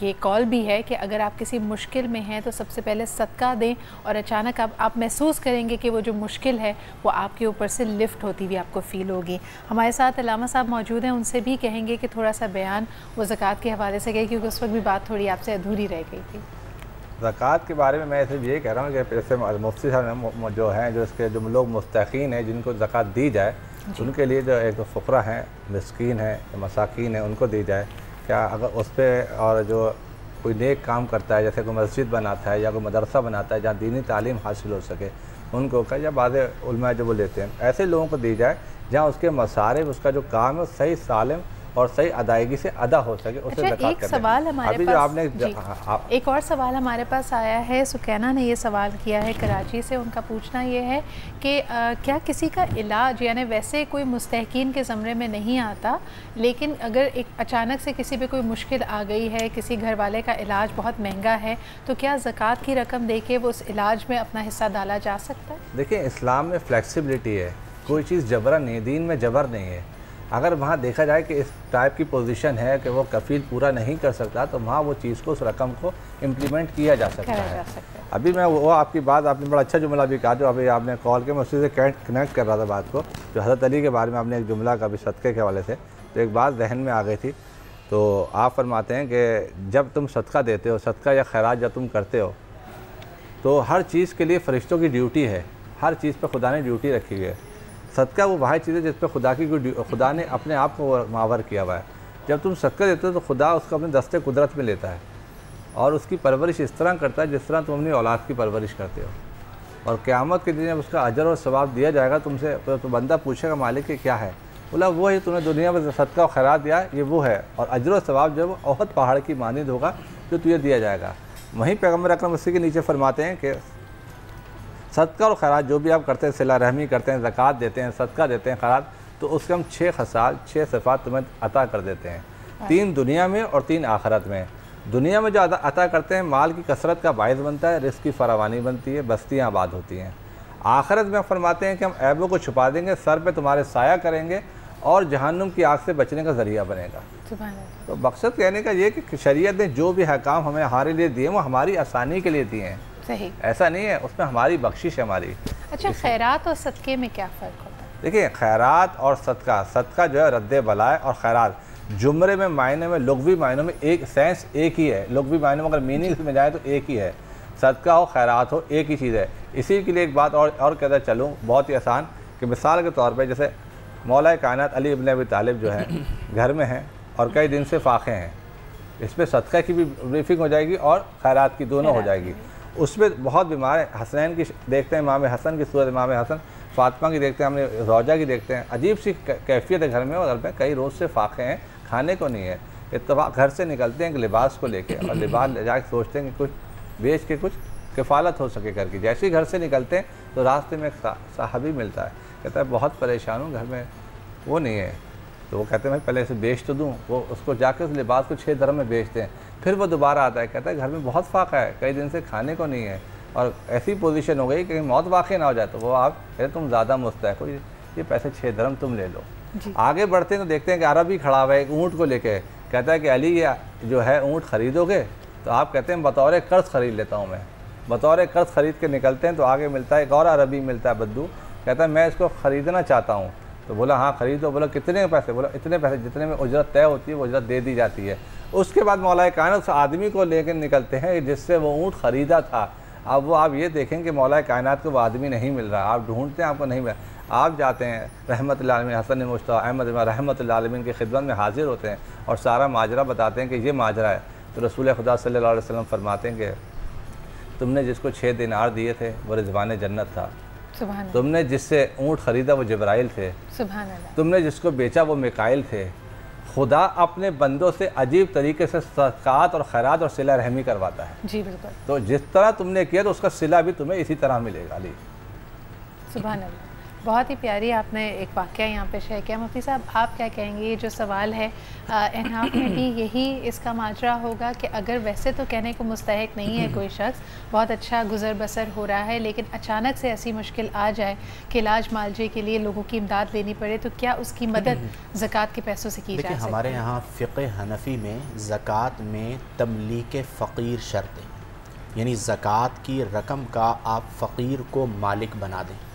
یہ کال بھی ہے کہ اگر آپ کسی مشکل میں ہیں تو سب سے پہلے صدقہ دیں، اور اچانک آپ محسوس کریں گے کہ وہ جو مشکل ہے وہ آپ کے اوپر سے لفٹ ہوتی ہوئی آپ کو فیل ہوگی۔ ہمارے ساتھ علامہ صاحب موجود ہیں، ان سے بھی کہیں گے کہ تھوڑا سا بیان وہ زکوٰۃ کے حوالے سے گئے، کیونکہ اس وقت بھی بات تھوڑی آپ سے ادھوری رہ گئی تھی۔ زکوٰۃ کے بارے میں میں صرف یہ کہہ رہا ہوں کہ جیسے مفتی صاحب جو ہیں، جو اس کے جو لوگ مستحقین ہیں جن کو زکوٰۃ دی جائے، ان کے لیے جو ایک فقراء ہیں، مسکین ہیں، مساکین ہیں، ان کو دی جائے۔ کیا اگر اس پہ اور جو کوئی نیک کام کرتا ہے، جیسے کوئی مسجد بناتا ہے یا کوئی مدرسہ بناتا ہے جہاں دینی تعلیم حاصل ہو سکے، ان کو یا بعض علماء جو وہ لیتے ہیں، ایسے لوگوں کو دی جائے جہاں اس کے مصارف، اس کا جو کام ہے وہ صحیح سالم اور صحیح ادائیگی سے ادا ہو سکے، اسے زکوٰۃ ایک سوال ہمارے پاس ایک اور سوال ہمارے پاس آیا ہے، سکینہ نے یہ سوال کیا ہے کراچی سے۔ ان کا پوچھنا یہ ہے کہ کیا کسی کا علاج، یعنی ویسے کوئی مستحقین کے زمرے میں نہیں آتا، لیکن اگر ایک اچانک سے کسی پہ کوئی مشکل آ گئی ہے، کسی گھر والے کا علاج بہت مہنگا ہے، تو کیا زکوٰۃ کی رقم دے کے وہ اس علاج میں اپنا حصہ ڈالا جا سکتا ہے؟ دیکھیں، اسلام میں فلیکسیبلٹی ہے، کوئی چیز جبرن نہیں، دین میں جبر نہیں ہے۔ اگر وہاں دیکھا جائے کہ اس ٹائپ کی پوزیشن ہے کہ وہ کفیل پورا نہیں کر سکتا، تو وہاں وہ چیز کو، اس رقم کو امپلیمنٹ کیا جا سکتا ہے۔ ابھی میں وہ آپ کی بات، آپ نے بڑا اچھا جملہ بھی کہا جو ابھی آپ نے کال کے، میں اسی سے کنیکٹ کر رہا تھا بات کو، جو حضرت علی کے بارے میں آپ نے ایک جملہ کا بھی صدقے کے حوالے سے، تو ایک بات ذہن میں آ گئی تھی۔ تو آپ فرماتے ہیں کہ جب تم صدقہ دیتے ہو، صدقہ یا خیرات جب تم کرتے ہو، تو ہر چیز کے لیے فرشتوں کی ڈیوٹی ہے، ہر چیز پہ خدا نے ڈیوٹی رکھی ہوئی ہے۔ صدقہ وہ واحد چیز ہے جس پہ خدا نے اپنے آپ کو معاور کیا ہوا ہے۔ جب تم صدقہ دیتے ہو تو خدا اس کو اپنے دستے قدرت میں لیتا ہے اور اس کی پرورش اس طرح کرتا ہے جس طرح تم اپنی اولاد کی پرورش کرتے ہو، اور قیامت کے دن جب اس کا اجر اور ثواب دیا جائے گا تم سے، تو بندہ پوچھے گا مالک کہ کیا ہے؟ بولا وہ ہے تم نے دنیا میں صدقہ و خیرات دیا، یہ وہ ہے، اور اجر و ثواب جو ہے وہ احد پہاڑ کی مانند ہوگا جو تجھے دیا جائے گا۔ وہیں پیغمبر اکرم اسی کے نیچے فرماتے ہیں کہ صدقہ اور خیرات جو بھی آپ کرتے ہیں، صلہ رحمی کرتے ہیں، زکوٰۃ دیتے ہیں، صدقہ دیتے ہیں، خیرات، تو اس کے ہم 6 خصال، 6 صفات تمہیں عطا کر دیتے ہیں، 3 دنیا میں اور 3 آخرت میں۔ دنیا میں جو عطا کرتے ہیں مال کی کثرت کا باعث بنتا ہے، رزق کی فراوانی بنتی ہے، بستیاں آباد ہوتی ہیں۔ آخرت میں فرماتے ہیں کہ ہم عیبوں کو چھپا دیں گے، سر پہ تمہارے سایہ کریں گے اور جہنم کی آگ سے بچنے کا ذریعہ بنے گا۔ تو مقصد کہنے کا یہ کہ شریعت نے جو بھی احکام ہمیں ہمارے لیے دیے وہ ہماری آسانی کے لیے دیے ہیں، صحیح، ایسا نہیں ہے، اس میں ہماری بخشش ہے ہماری۔ اچھا، خیرات اور صدقے میں کیا فرق ہوتا ہے؟ دیکھیں، خیرات اور صدقہ جو ہے رد بلائے، اور خیرات جملے میں معنی میں، لغوی معنوں میں ایک سینس ایک ہی ہے، لغوی معنوں میں اگر میننگ میں جائے تو ایک ہی ہے، صدقہ ہو خیرات ہو ایک ہی چیز ہے۔ اسی کے لیے ایک بات اور کہتا چلوں بہت ہی آسان، کہ مثال کے طور پہ جیسے مولا کائنات علی ابن ابی طالب جو ہیں گھر میں ہیں اور کئی دن سے فاقے ہیں، اس پہ صدقہ کی بھی بریفنگ ہو جائے گی اور خیرات کی، دونوں ہو جائے گی۔ اس میں بہت بیمار ہیں. حسنین کی دیکھتے ہیں امام حسن کی صورت, امام حسن فاطمہ کی دیکھتے ہیں, ہم نے زوجہ کی دیکھتے ہیں, عجیب سی کیفیت ہے گھر میں, اور گھر میں کئی روز سے فاقے ہیں, کھانے کو نہیں ہے. اتفاق گھر سے نکلتے ہیں کہ لباس کو لے کے, اور لباس لے جا کے سوچتے ہیں کہ کچھ بیچ کے کچھ کفالت ہو سکے گھر کی. جیسے ہی گھر سے نکلتے ہیں تو راستے میں ایک صحابی ملتا ہے, کہتا ہے بہت پریشان ہوں, گھر میں وہ نہیں ہے. تو وہ کہتے ہیں میں پہلے اسے بیچ تو دوں. وہ اس کو جا کے اس لباس کو 6 درہم میں بیچتے ہیں. پھر وہ دوبارہ آتا ہے, کہتا ہے گھر میں بہت فاقہ ہے, کئی دن سے کھانے کو نہیں ہے, اور ایسی پوزیشن ہو گئی کہ موت واقع نہ ہو جائے. تو وہ آپ کہتے تم زیادہ مستحق ہو, یہ پیسے 6 درہم تم لے لو. آگے بڑھتے ہیں تو دیکھتے ہیں کہ عربی کھڑا ہوا ہے ایک اونٹ کو لے کے, کہتا ہے کہ علی یہ جو ہے اونٹ خریدو گے؟ تو آپ کہتے ہیں بطور قرض خرید لیتا ہوں میں. بطور قرض خرید کے نکلتے ہیں تو آگے ملتا ہے ایک اور عربی ملتا ہے بدو, کہتا ہے میں اس کو خریدنا چاہتا ہوں. تو بولا ہاں خریدو. بولا کتنے پیسے؟ بولا اتنے پیسے جتنے میں اجرت طے ہوتی ہے وہ اجرت دے دی جاتی ہے. اس کے بعد مولا کائنات اس آدمی کو لے کے نکلتے ہیں جس سے وہ اونٹ خریدا تھا. اب وہ آپ یہ دیکھیں کہ مولا کائنات کو وہ آدمی نہیں مل رہا, آپ ڈھونڈتے ہیں آپ کو نہیں مل رہا. آپ جاتے ہیں رحمت اللہ عالمین حسن مشتبہ احمد رحمت اللہ عالمین کی خدمت میں حاضر ہوتے ہیں اور سارا ماجرا بتاتے ہیں کہ یہ ماجرا ہے. تو رسول خدا صلی اللہ علیہ وسلم فرماتے ہیں کہ تم نے جس کو 6 دینار دیے تھے وہ رضوان جنت تھا. سبحان اللہ. تم نے جس سے اونٹ خریدا وہ جبرائیل تھے. سبحان اللہ. تم نے جس کو بیچا وہ میکائل تھے. خدا اپنے بندوں سے عجیب طریقے سے صدقات اور خیرات اور صلہ رحمی کرواتا ہے. جی بالکل. تو جس طرح تم نے کیا تو اس کا صلہ بھی تمہیں اسی طرح ملے گا. علی سبحان اللہ. بہت ہی پیاری آپ نے ایک واقعہ یہاں پہ شیئر کیا. مفتی صاحب آپ کیا کہیں گے, یہ جو سوال ہے انحاف میں بھی یہی اس کا ماجرا ہوگا کہ اگر ویسے تو کہنے کو مستحق نہیں ہے کوئی شخص, بہت اچھا گزر بسر ہو رہا ہے, لیکن اچانک سے ایسی مشکل آ جائے کہ علاج معالجے کے لیے لوگوں کی امداد لینی پڑے, تو کیا اس کی مدد زکوٰۃ کے پیسوں سے کی جا سکتی ہے؟ ہمارے یہاں فقہ حنفی میں زکوٰۃ میں تملیک فقیر شرط ہے, یعنی زکوٰۃ کی رقم کا آپ فقیر کو مالک بنا دیں.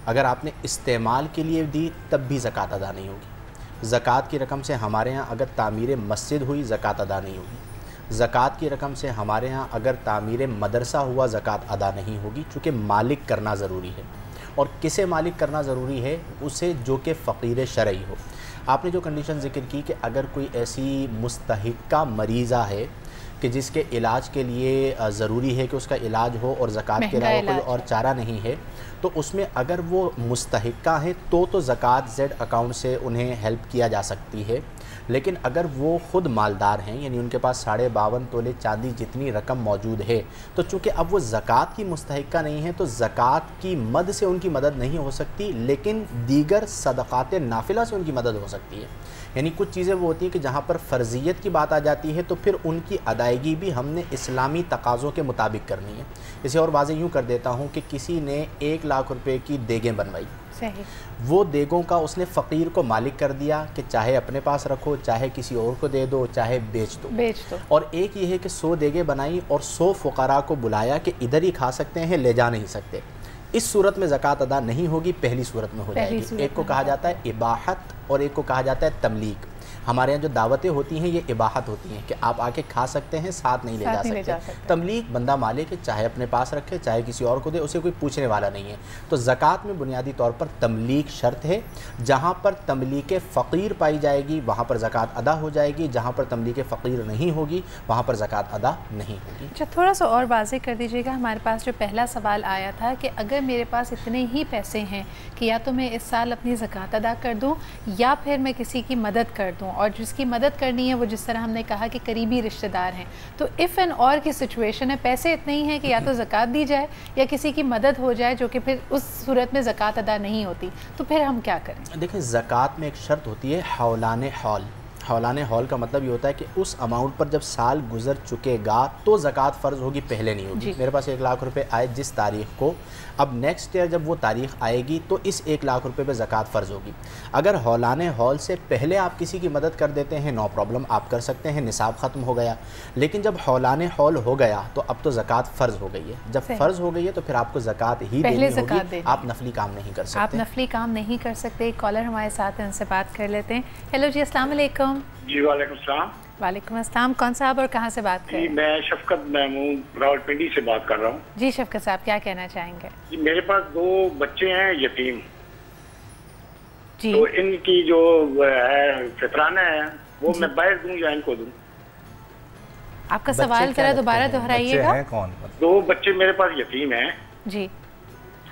اگر آپ نے استعمال کے لیے دی تب بھی زکوٰۃ ادا نہیں ہوگی. زکوٰۃ کی رقم سے ہمارے ہاں اگر تعمیر مسجد ہوئی زکوٰۃ ادا نہیں ہوگی. زکوٰۃ کی رقم سے ہمارے ہاں اگر تعمیر مدرسہ ہوا زکوٰۃ ادا نہیں ہوگی, چونکہ مالک کرنا ضروری ہے. اور کسے مالک کرنا ضروری ہے؟ اسے جو کہ فقیر شرعی ہو. آپ نے جو کنڈیشن ذکر کی کہ اگر کوئی ایسی مستحقہ مریضہ ہے کہ جس کے علاج کے لیے ضروری ہے کہ اس کا علاج ہو اور زکوٰۃ کے علاوہ کوئی اور چارہ نہیں ہے, تو اس میں اگر وہ مستحقہ ہیں تو زکوٰۃ زیڈ اکاؤنٹ سے انہیں ہیلپ کیا جا سکتی ہے. لیکن اگر وہ خود مالدار ہیں, یعنی ان کے پاس 52.5 تولے چاندی جتنی رقم موجود ہے, تو چونکہ اب وہ زکوٰۃ کی مستحقہ نہیں ہے تو زکوٰۃ کی مد سے ان کی مدد نہیں ہو سکتی, لیکن دیگر صدقات نافلہ سے ان کی مدد ہو سکتی ہے. یعنی کچھ چیزیں وہ ہوتی ہیں کہ جہاں پر فرضیت کی بات آ جاتی ہے تو پھر ان کی ادائیگی بھی ہم نے اسلامی تقاضوں کے مطابق کرنی ہے. اسے اور واضح یوں کر دیتا ہوں کہ کسی نے 1 لاکھ روپے کی دیگیں بنوائی, وہ دیگوں کا اس نے فقیر کو مالک کر دیا کہ چاہے اپنے پاس رکھو, چاہے کسی اور کو دے دو, چاہے بیچ دو. اور ایک یہ ہے کہ 100 دیگیں بنائی اور 100 فقراء کو بلایا کہ ادھر ہی کھا سکتے ہیں, لے جا نہیں سکتے. اس صورت میں زکوٰۃ ادا نہیں ہوگی, پہلی صورت میں ہو جائے گی. ایک کو کہا جاتا ہے اباحت اور ایک کو کہا جاتا ہے تملیک. ہمارے یہاں جو دعوتیں ہوتی ہیں یہ اباحت ہوتی ہیں کہ آپ آ کے کھا سکتے ہیں, ساتھ نہیں لے جا سکتے. تملیک بندہ مالک ہے, چاہے اپنے پاس رکھے چاہے کسی اور کو دے, اسے کوئی پوچھنے والا نہیں ہے. تو زکوٰۃ میں بنیادی طور پر تملیک شرط ہے. جہاں پر تملیک فقیر پائی جائے گی وہاں پر زکوٰۃ ادا ہو جائے گی, جہاں پر تملیک فقیر نہیں ہوگی وہاں پر زکوٰۃ ادا نہیں ہوگی. اچھا, تھوڑا سا اور واضح کر دیجیے گا. ہمارے پاس جو پہلا سوال آیا تھا کہ اگر میرے پاس اتنے ہی پیسے ہیں کہ یا تو میں اس سال اپنی زکوٰۃ ادا کر دوں یا پھر میں کسی کی مدد کر دوں, اور جس کی مدد کرنی ہے وہ جس طرح ہم نے کہا کہ قریبی رشتہ دار ہیں, تو اف اینڈ اور کی سچویشن ہے, پیسے اتنے ہی ہیں کہ یا تو زکوٰۃ دی جائے یا کسی کی مدد ہو جائے, جو کہ پھر اس صورت میں زکوٰۃ ادا نہیں ہوتی, تو پھر ہم کیا کریں؟ دیکھیں زکوٰۃ میں ایک شرط ہوتی ہے حولان حول. حولان حول کا مطلب یہ ہوتا ہے کہ اس اماؤنٹ پر جب سال گزر چکے گا تو زکوٰۃ فرض ہوگی, پہلے نہیں ہوگی. میرے پاس 1 لاکھ روپے آئے جس تاریخ کو, اب نیکسٹ ایئر جب وہ تاریخ آئے گی تو اس 1 لاکھ روپے پہ زکوٰۃ فرض ہوگی. اگر حولان حول سے پہلے آپ کسی کی مدد کر دیتے ہیں نو پرابلم, آپ کر سکتے ہیں, نصاب ختم ہو گیا. لیکن جب حولان حول ہو گیا تو اب تو زکوٰۃ فرض ہو گئی ہے. جب فرض ہو گئی ہے تو پھر آپ کو زکوٰۃ ہی دینی ہوگی, آپ نفلی کام نہیں کر سکتے. آپ نفلی کام نہیں کر سکتے. ایک کالر ہمارے ساتھ ہیں, ان سے بات کر لیتے ہیں. ہیلو جی, السلام علیکم. جی وعلیکم السلام. وعلیکم السلام. کون صاحب اور کہاں سے بات کر رہے ہیں؟ میں شفقت محمود راولپنڈی سے بات کر رہا ہوں. جی شفقت صاحب, کیا کہنا چاہیں گے؟ جی میرے پاس 2 بچے ہیں یتیم, جی تو ان کی جو ہے فطرانہ ہے وہ میں باہر دوں یا ان کو دوں؟ आपका सवाल जरा दोबारा दोहराइएगा। कौन? 2 बच्चे मेरे पास यतीम हैं जी,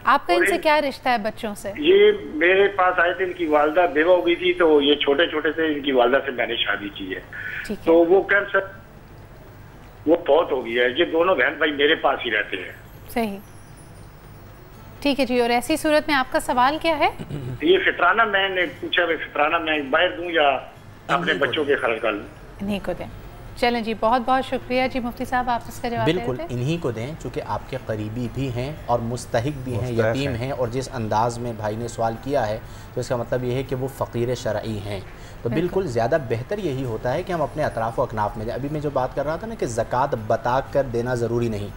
आपका इनसे क्या रिश्ता है बच्चों से? ये मेरे पास आए थे, इनकी वालदा बेवा हो गई थी, तो ये छोटे छोटे से इनकी वालदा से मैंने शादी की है। ठीक है। तो वो कैंसर वो बहुत हो गया है। ये दोनों बहन भाई मेरे पास ही रहते हैं। सही, ठीक है जी। और ऐसी सूरत में आपका सवाल क्या है? ये फितराना मैंने पूछा, फितराना मैं बाहर दूं या अपने बच्चों के खर्च कर लूं? इन्हीं को दें। चलें जी, बहुत बहुत शुक्रिया जी मुफ्ती साहब, आप इसका जवाब बिल्कुल दे रहे थे। इन्हीं को दें, चूँकि आपके करीबी भी हैं और मुस्तहिक भी हैं, यतीम हैं, और जिस अंदाज में भाई ने सवाल किया है तो इसका मतलब ये है कि वो फ़कीर शरई हैं। तो बिल्कुल ज़्यादा बेहतर यही होता है कि हम अपने अतराफ़ व अकनाफ़ में जाए। अभी मैं जो बात कर रहा था ना कि ज़कात बता कर देना ज़रूरी नहीं,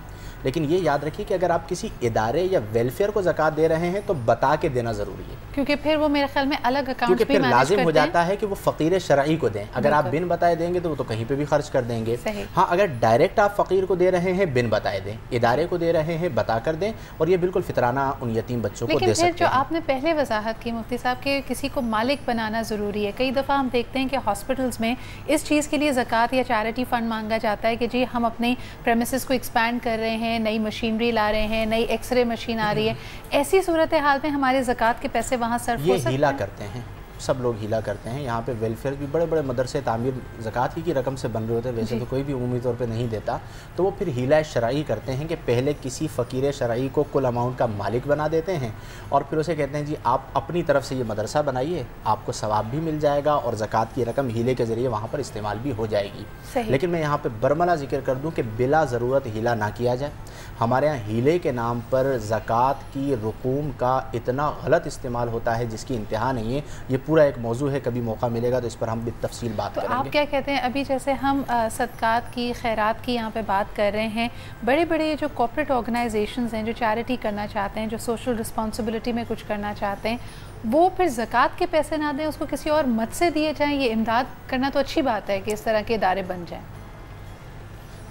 लेकिन ये याद रखिए कि अगर आप किसी इदारे या वेलफेयर को ज़कात दे रहे हैं तो बता के देना ज़रूरी है, क्योंकि फिर वो मेरे ख्याल में अलग अकाउंट क्योंकि भी फिर मैनेज लाजिम हो करते हैं। जाता है कि वो फ़कीर शरई को दें। अगर आप बिन बताए देंगे तो वो तो कहीं पे भी खर्च कर देंगे। हाँ, अगर डायरेक्ट आप फ़कीर को दे रहे हैं बिन बताए दें, इदारे को दे रहे हैं बता कर दें, और ये बिल्कुल फितराना उन यतीम बच्चों को दे सकते हैं। जो आपने पहले वजाहत की मुफ्ती साहब के किसी को मालिक बनाना ज़रूरी है। कई दफ़ा हम देखते हैं कि हॉस्पिटल्स में इस चीज़ के लिए ज़कात या चैरिटी फ़ंड मांगा जाता है कि जी हम अपने प्रेमिसेस को एक्सपैंड कर रहे हैं, नई मशीनरी ला रहे हैं, नई एक्सरे मशीन आ रही है। ऐसी सूरत हाल में हमारे ज़कात के पैसे वहाँ सर्फ हो सकते हैं? हीला करते हैं, सब लोग हीला करते हैं। यहाँ पे वेलफेयर भी बड़े बड़े मदरसे तामीर ज़कात ही की रकम से बन रहे होते हैं, वैसे तो कोई भी उमूमी तौर पे नहीं देता। तो वो फिर हीला शरई करते हैं कि पहले किसी फ़कीर शरई को कुल अमाउंट का मालिक बना देते हैं और फिर उसे कहते हैं जी आप अपनी तरफ से ये मदरसा बनाइए, आपको सवाब भी मिल जाएगा और ज़कात की रकम हीले के ज़रिए वहाँ पर इस्तेमाल भी हो जाएगी। लेकिन मैं यहाँ पर बरमला जिक्र कर दूँ कि बिला ज़रूरत हीला ना किया जाए। हमारे यहाँ हीले के नाम पर ज़कात की रकूम का इतना गलत इस्तेमाल होता है जिसकी इंतहा नहीं है। ये पूरा एक मौजू है, कभी मौका मिलेगा तो इस पर हम भी तफसील बात करेंगे। आप क्या कहते हैं, अभी जैसे हम सदकात की, खैरात की यहाँ पे बात कर रहे हैं, बड़े बड़े जो कॉर्पोरेट ऑर्गेनाइजेशंस हैं जो चैरिटी करना चाहते हैं, जो सोशल रिस्पॉन्सिबिलिटी में कुछ करना चाहते हैं, वो फिर ज़कात के पैसे ना दें, उसको किसी और मद से दिए जाएँ। ये इमदाद करना तो अच्छी बात है कि इस तरह के इदारे बन जाएँ।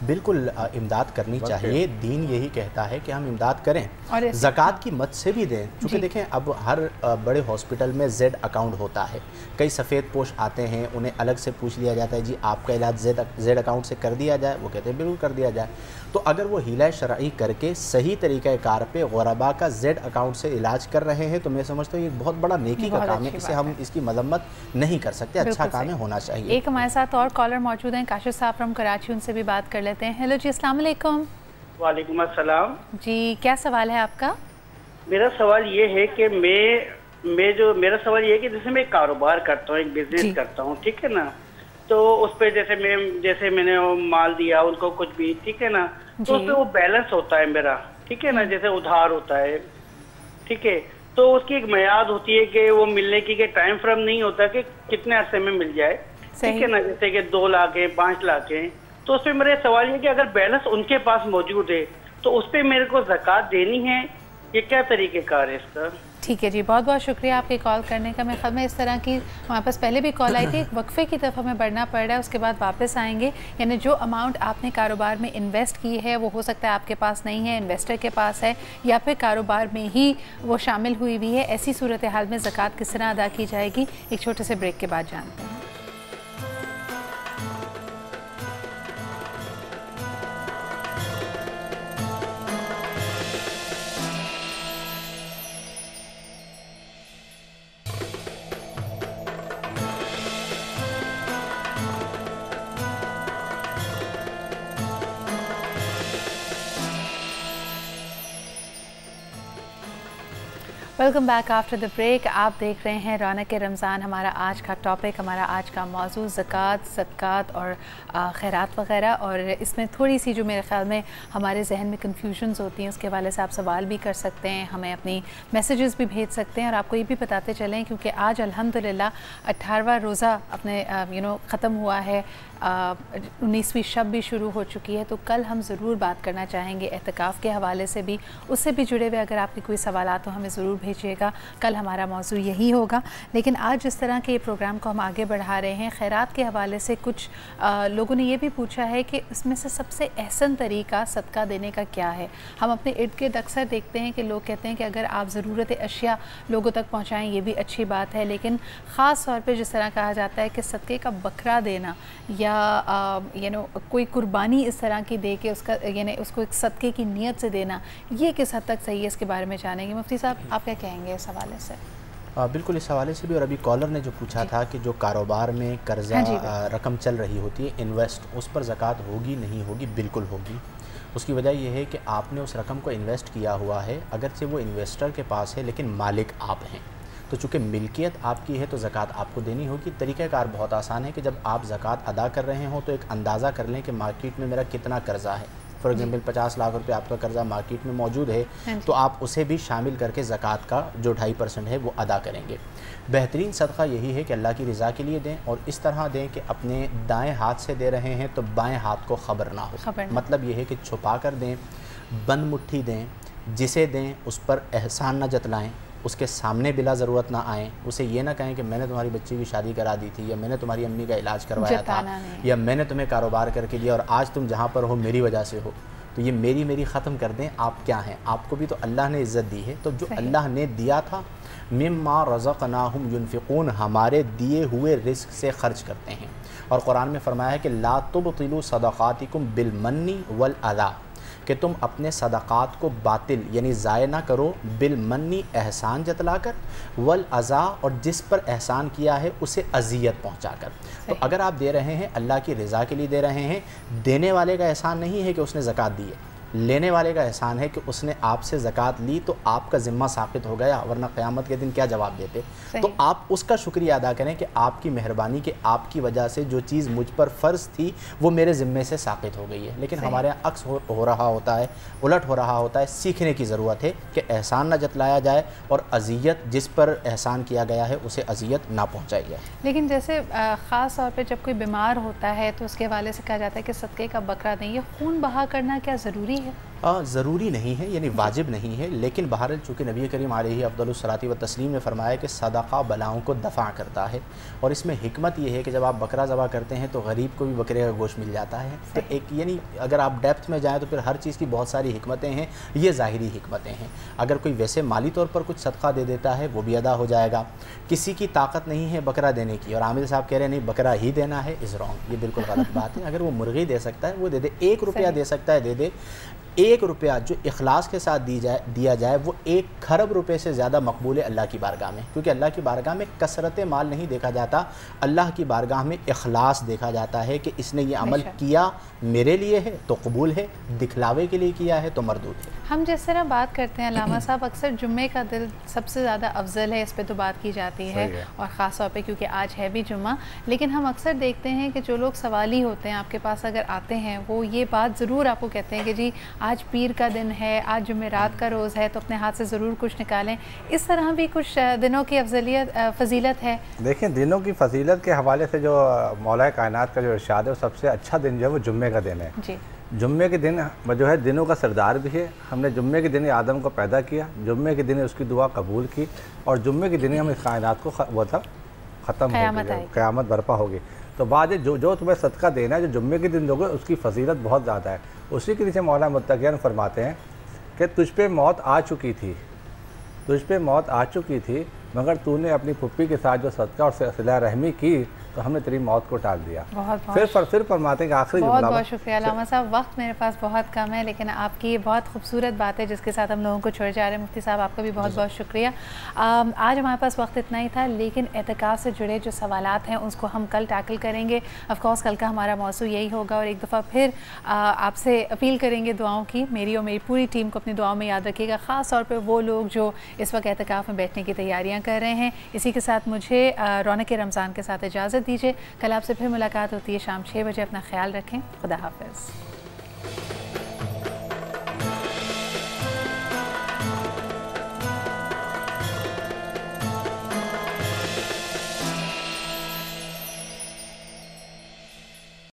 बिल्कुल इमदाद करनी चाहिए, दीन यही कहता है कि हम इमदाद करें और ज़कात की मद से भी दें। क्योंकि देखें अब हर बड़े हॉस्पिटल में जेड अकाउंट होता है, कई सफ़ेद पोश आते हैं, उन्हें अलग से पूछ लिया जाता है जी आपका इलाज जेड अकाउंट से कर दिया जाए, वो कहते हैं बिल्कुल कर दिया जाए। तो अगर वो हीला शरई करके सही तरीक़े कार पे ग़ुरबा का जेड अकाउंट से इलाज कर रहे हैं तो मैं समझता हूँ ये बहुत बड़ा नेकी का काम है, इसे हम इसकी मजम्मत नहीं कर सकते। अच्छा काम है, होना चाहिए। एक हमारे साथ और कॉलर मौजूद हैं, काशिफ साहब फ्रॉम कराची, उनसे भी बात कर लेते हैं। हेलो जी, अस्सलाम वालेकुम। वालेकुम अस्सलाम जी, क्या सवाल है आपका? मेरा सवाल ये है कि मेरा सवाल ये है कि जैसे मैं कारोबार करता हूँ, एक बिजनेस करता हूँ, ठीक है ना, तो उस पे जैसे मैंने माल दिया उनको कुछ भी, ठीक है ना, तो उस पे वो बैलेंस होता है मेरा, ठीक है ना, जैसे उधार होता है, ठीक है, तो उसकी एक मियाद होती है कि वो मिलने की टाइम फ्रेम नहीं होता कि कितने अरसे में मिल जाए, ठीक है ना, जैसे कि 2 लाख है, 5 लाख है। तो उस पर मेरा सवाल ये कि अगर बैलेंस उनके पास मौजूद है तो उस पर मेरे को ज़कात देनी है, ये क्या तरीक़ेकार है इसका? ठीक है जी, बहुत बहुत शुक्रिया आपके कॉल करने का। मेरे ख्याल में इस तरह की हमारे पास पहले भी कॉल आई थी, एक वक्फे की तरफ हमें बढ़ना पड़ रहा है, उसके बाद वापस आएंगे। यानी जो अमाउंट आपने कारोबार में इन्वेस्ट की है वो हो सकता है आपके पास नहीं है, इन्वेस्टर के पास है, या फिर कारोबार में ही वो शामिल हुई हुई है। ऐसी सूरत हाल में ज़कात किस तरह अदा की जाएगी, एक छोटे से ब्रेक के बाद जानते हैं। Welcome back after the break. आप देख रहे हैं रौनक रमज़ान। हमारा आज का टॉपिक, हमारा आज का मौजू ज़कात, सदक़ात और खैरात वग़ैरह। और इसमें थोड़ी सी जो मेरे ख़्याल में हमारे जहन में कन्फ्यूजन्स होती हैं, उसके हवाले से आप सवाल भी कर सकते हैं, हमें अपनी मैसेजेस भी भेज सकते हैं। और आपको ये भी बताते चलें क्योंकि आज अल्हम्दुलिल्लाह 18वां रोज़ा अपने ख़त्म हुआ है, 19वीं शब भी शुरू हो चुकी है, तो कल हम ज़रूर बात करना चाहेंगे एहतिकाफ़ के हवाले से भी, उससे भी जुड़े हुए अगर आपके कोई सवालात हो हमें ज़रूर भेजिएगा। कल हमारा मौजू यही होगा, लेकिन आज जिस तरह के प्रोग्राम को हम आगे बढ़ा रहे हैं, खैरात के हवाले से कुछ लोगों ने ये भी पूछा है कि इसमें से सबसे अहसन तरीका सदका देने का क्या है। हम अपने इर्द गिर्द अक्सर देखते हैं कि लोग कहते हैं कि अगर आप ज़रूरत अशिया लोगों तक पहुँचाएँ ये भी अच्छी बात है, लेकिन ख़ास तौर पर जिस तरह कहा जाता है कि सदक़े का बकरा देना या कोई कुर्बानी इस तरह की दे के उसका यानी उसको एक सदक़े की नीयत से देना, ये किस हद तक सही है, इसके बारे में जानेंगे। मुफ्ती साहब आप क्या कहेंगे इस हवाले से? बिल्कुल इस हवाले से भी, और अभी कॉलर ने जो पूछा था कि जो कारोबार में कर्जा रकम चल रही होती है इन्वेस्ट, उस पर ज़कात होगी नहीं होगी? बिल्कुल होगी। उसकी वजह यह है कि आपने उस रकम को इन्वेस्ट किया हुआ है, अगरचे वो इन्वेस्टर के पास है लेकिन मालिक आप हैं, तो चूँकि मिल्कियत आपकी है तो ज़कात आपको देनी होगी। तरीक़ाकार बहुत आसान है कि जब आप ज़कात अदा कर रहे हो तो एक अंदाज़ा कर लें कि मार्केट में मेरा कितना कर्ज़ा है। फॉर एग्जाम्पल 50 लाख रुपए आपका कर्ज़ा मार्केट में मौजूद है, तो आप उसे भी शामिल करके ज़कात का जो 2.5% है वो अदा करेंगे। बेहतरीन सदका यही है कि अल्लाह की रज़ा के लिए दें, और इस तरह दें कि अपने दाएँ हाथ से दे रहे हैं तो बाएँ हाथ को ख़बर ना हो। मतलब ये है कि छुपा कर दें, बंद मुट्ठी दें, जिसे दें उस पर एहसान न जतलाएँ, उसके सामने बिला ज़रूरत ना आएँ, उसे ये ना कहें कि मैंने तुम्हारी बच्ची की शादी करा दी थी, या मैंने तुम्हारी अम्मी का इलाज करवाया था, या मैंने तुम्हें कारोबार करके दिया और आज तुम जहाँ पर हो मेरी वजह से हो। तो ये मेरी ख़त्म कर दें। आप क्या हैं? आपको भी तो अल्लाह ने इज़्ज़त दी है, तो जो अल्लाह ने दिया था, मिम्मा रज़क़नाहुम युनफ़िक़ून, हमारे दिए हुए रिस्क से ख़र्च करते हैं। और कुरान में फ़रमाया है कि ला तुबतिलू सदक़ातिकुम बिलमन्नी वल अज़ा, कि तुम अपने सदक़ात को बातिल यानी ज़ाय ना करो, बिलमन्नी एहसान जतलाकर, वल अज़ा और जिस पर एहसान किया है उसे अज़ियत पहुँचाकर। तो अगर आप दे रहे हैं अल्लाह की रज़ा के लिए दे रहे हैं, देने वाले का एहसान नहीं है कि उसने ज़कात दी है, लेने वाले का एहसान है कि उसने आपसे ज़कात ली तो आपका ज़िम्मा साबित हो गया, वरना क़यामत के दिन क्या जवाब देते। तो आप उसका शुक्रिया अदा करें कि आपकी मेहरबानी के आपकी वजह से जो चीज़ मुझ पर फ़र्ज़ थी वो मेरे ज़िम्मे से साबित हो गई है। लेकिन हमारे यहाँ अक्स हो रहा होता है, उलट हो रहा होता है। सीखने की ज़रूरत है कि एहसान न जतलाया जाए और अज़ियत जिस पर एहसान किया गया है उसे अज़ियत ना पहुँचाई जाए। लेकिन जैसे ख़ास तौर पर जब कोई बीमार होता है तो उसके हवाले से कहा जाता है कि सदक़े का बकरा दें, ये खून बहा करना क्या ज़रूरी है? ज़रूरी नहीं है, यानी वाजिब नहीं है, लेकिन बहरहाल चूँकि नबी करीम अलैहि अफ़्ज़लुस सलाती व तस्लीम ने फरमाया कि सदक़ा बलाओं को दफ़ा करता है। और इसमें हिकमत ये है कि जब आप बकरा ज़बा करते हैं तो गरीब को भी बकरे का गोश्त मिल जाता है। तो एक यानी अगर आप डेप्थ में जाएँ तो फिर हर चीज़ की बहुत सारी हिकमतें हैं, ये ज़ाहिरी हिकमतें हैं। अगर कोई वैसे माली तौर पर कुछ सदक़ा दे देता है वो भी अदा हो जाएगा। किसी की ताकत नहीं है बकरा देने की और आमिर साहब कह रहे हैं नहीं बकरा ही देना है, इज़ रॉन्ग, ये बिल्कुल गलत बात है। अगर वो मुर्गी दे सकता है वो दे दे, 1 रुपया दे सकता है दे दे। 1 रुपया जो इखलास के साथ दिया जाए वो 1 खरब रुपए से ज़्यादा मकबूल है अल्लाह की बारगाह में, क्योंकि अल्लाह की बारगाह में कसरत माल नहीं देखा जाता, अल्लाह की बारगाह में इखलास देखा जाता है कि इसने ये अमल किया मेरे लिए है तो कबूल है, दिखलावे के लिए किया है तो मरदूद है। हम जिस तरह बात करते हैं अल्लामा साहब, अक्सर जुम्मे का दिल सबसे ज़्यादा अफजल है, इस पे तो बात की जाती है और ख़ास तौर पे क्योंकि आज है भी जुम्मा। लेकिन हम अक्सर देखते हैं कि जो लोग सवाली होते हैं आपके पास अगर आते हैं वो ये बात ज़रूर आपको कहते हैं कि जी आज पीर का दिन है, आज जुमेरात का रोज़ है, तो अपने हाथ से ज़रूर कुछ निकालें। इस तरह भी कुछ दिनों की फजीलत है। देखिए दिनों की फजीलत के हवाले से जो मौला कायनात का जो इरशाद है वो सबसे अच्छा दिन जो है वो जुम्मे का दिन है जी। जुम्मे के दिन जो है दिनों का सरदार भी है। हमने जुम्मे के दिन आदम को पैदा किया, जुम्मे के दिन उसकी दुआ कबूल की और जुम्मे के दिन हम इस कायनात को मतलब ख़त्म होगी, क़यामत बर्पा होगी। तो बाद जो तुम्हें सदका देना है जो जुम्मे के दिन दोगे उसकी फजीलत बहुत ज़्यादा है। उसी के नीचे मौला मुत्तक़ियन फरमाते हैं कि तुझ पे मौत आ चुकी थी, तुझ पे मौत आ चुकी थी, मगर तूने अपनी फुप्पी के साथ जो सदका और सिला रहमी की तो हमने तेरी मौत को टाल दिया। फिर फरमाते हैं कि आखिरी जुमला। बहुत शुक्रिया अल्लामा साहब, वक्त मेरे पास बहुत कम है लेकिन आपकी ये बहुत खूबसूरत बात है जिसके साथ हम लोगों को छोड़ जा रहे हैं। मुफ्ती साहब आपका भी बहुत बहुत शुक्रिया। आज हमारे पास वक्त इतना ही था, लेकिन एतकाफ़ से जुड़े जो सवालात हैं उसको हम कल टैकल करेंगे। ऑफकोर्स कल का हमारा मौजू यही होगा और एक दफ़ा फिर आपसे अपील करेंगे दुआओं की। मेरी और मेरी पूरी टीम को अपनी दुआओं में याद रखिएगा, ख़ास तौर पर वो लोग जो इस वक्त एतकाफ़ में बैठने की तैयारियाँ कर रहे हैं। इसी के साथ मुझे रौनक रमज़ान के साथ इजाज़त दीजिए। कल आपसे फिर मुलाकात होती है शाम 6 बजे। अपना ख्याल रखें। खुदा हाफ़िज़।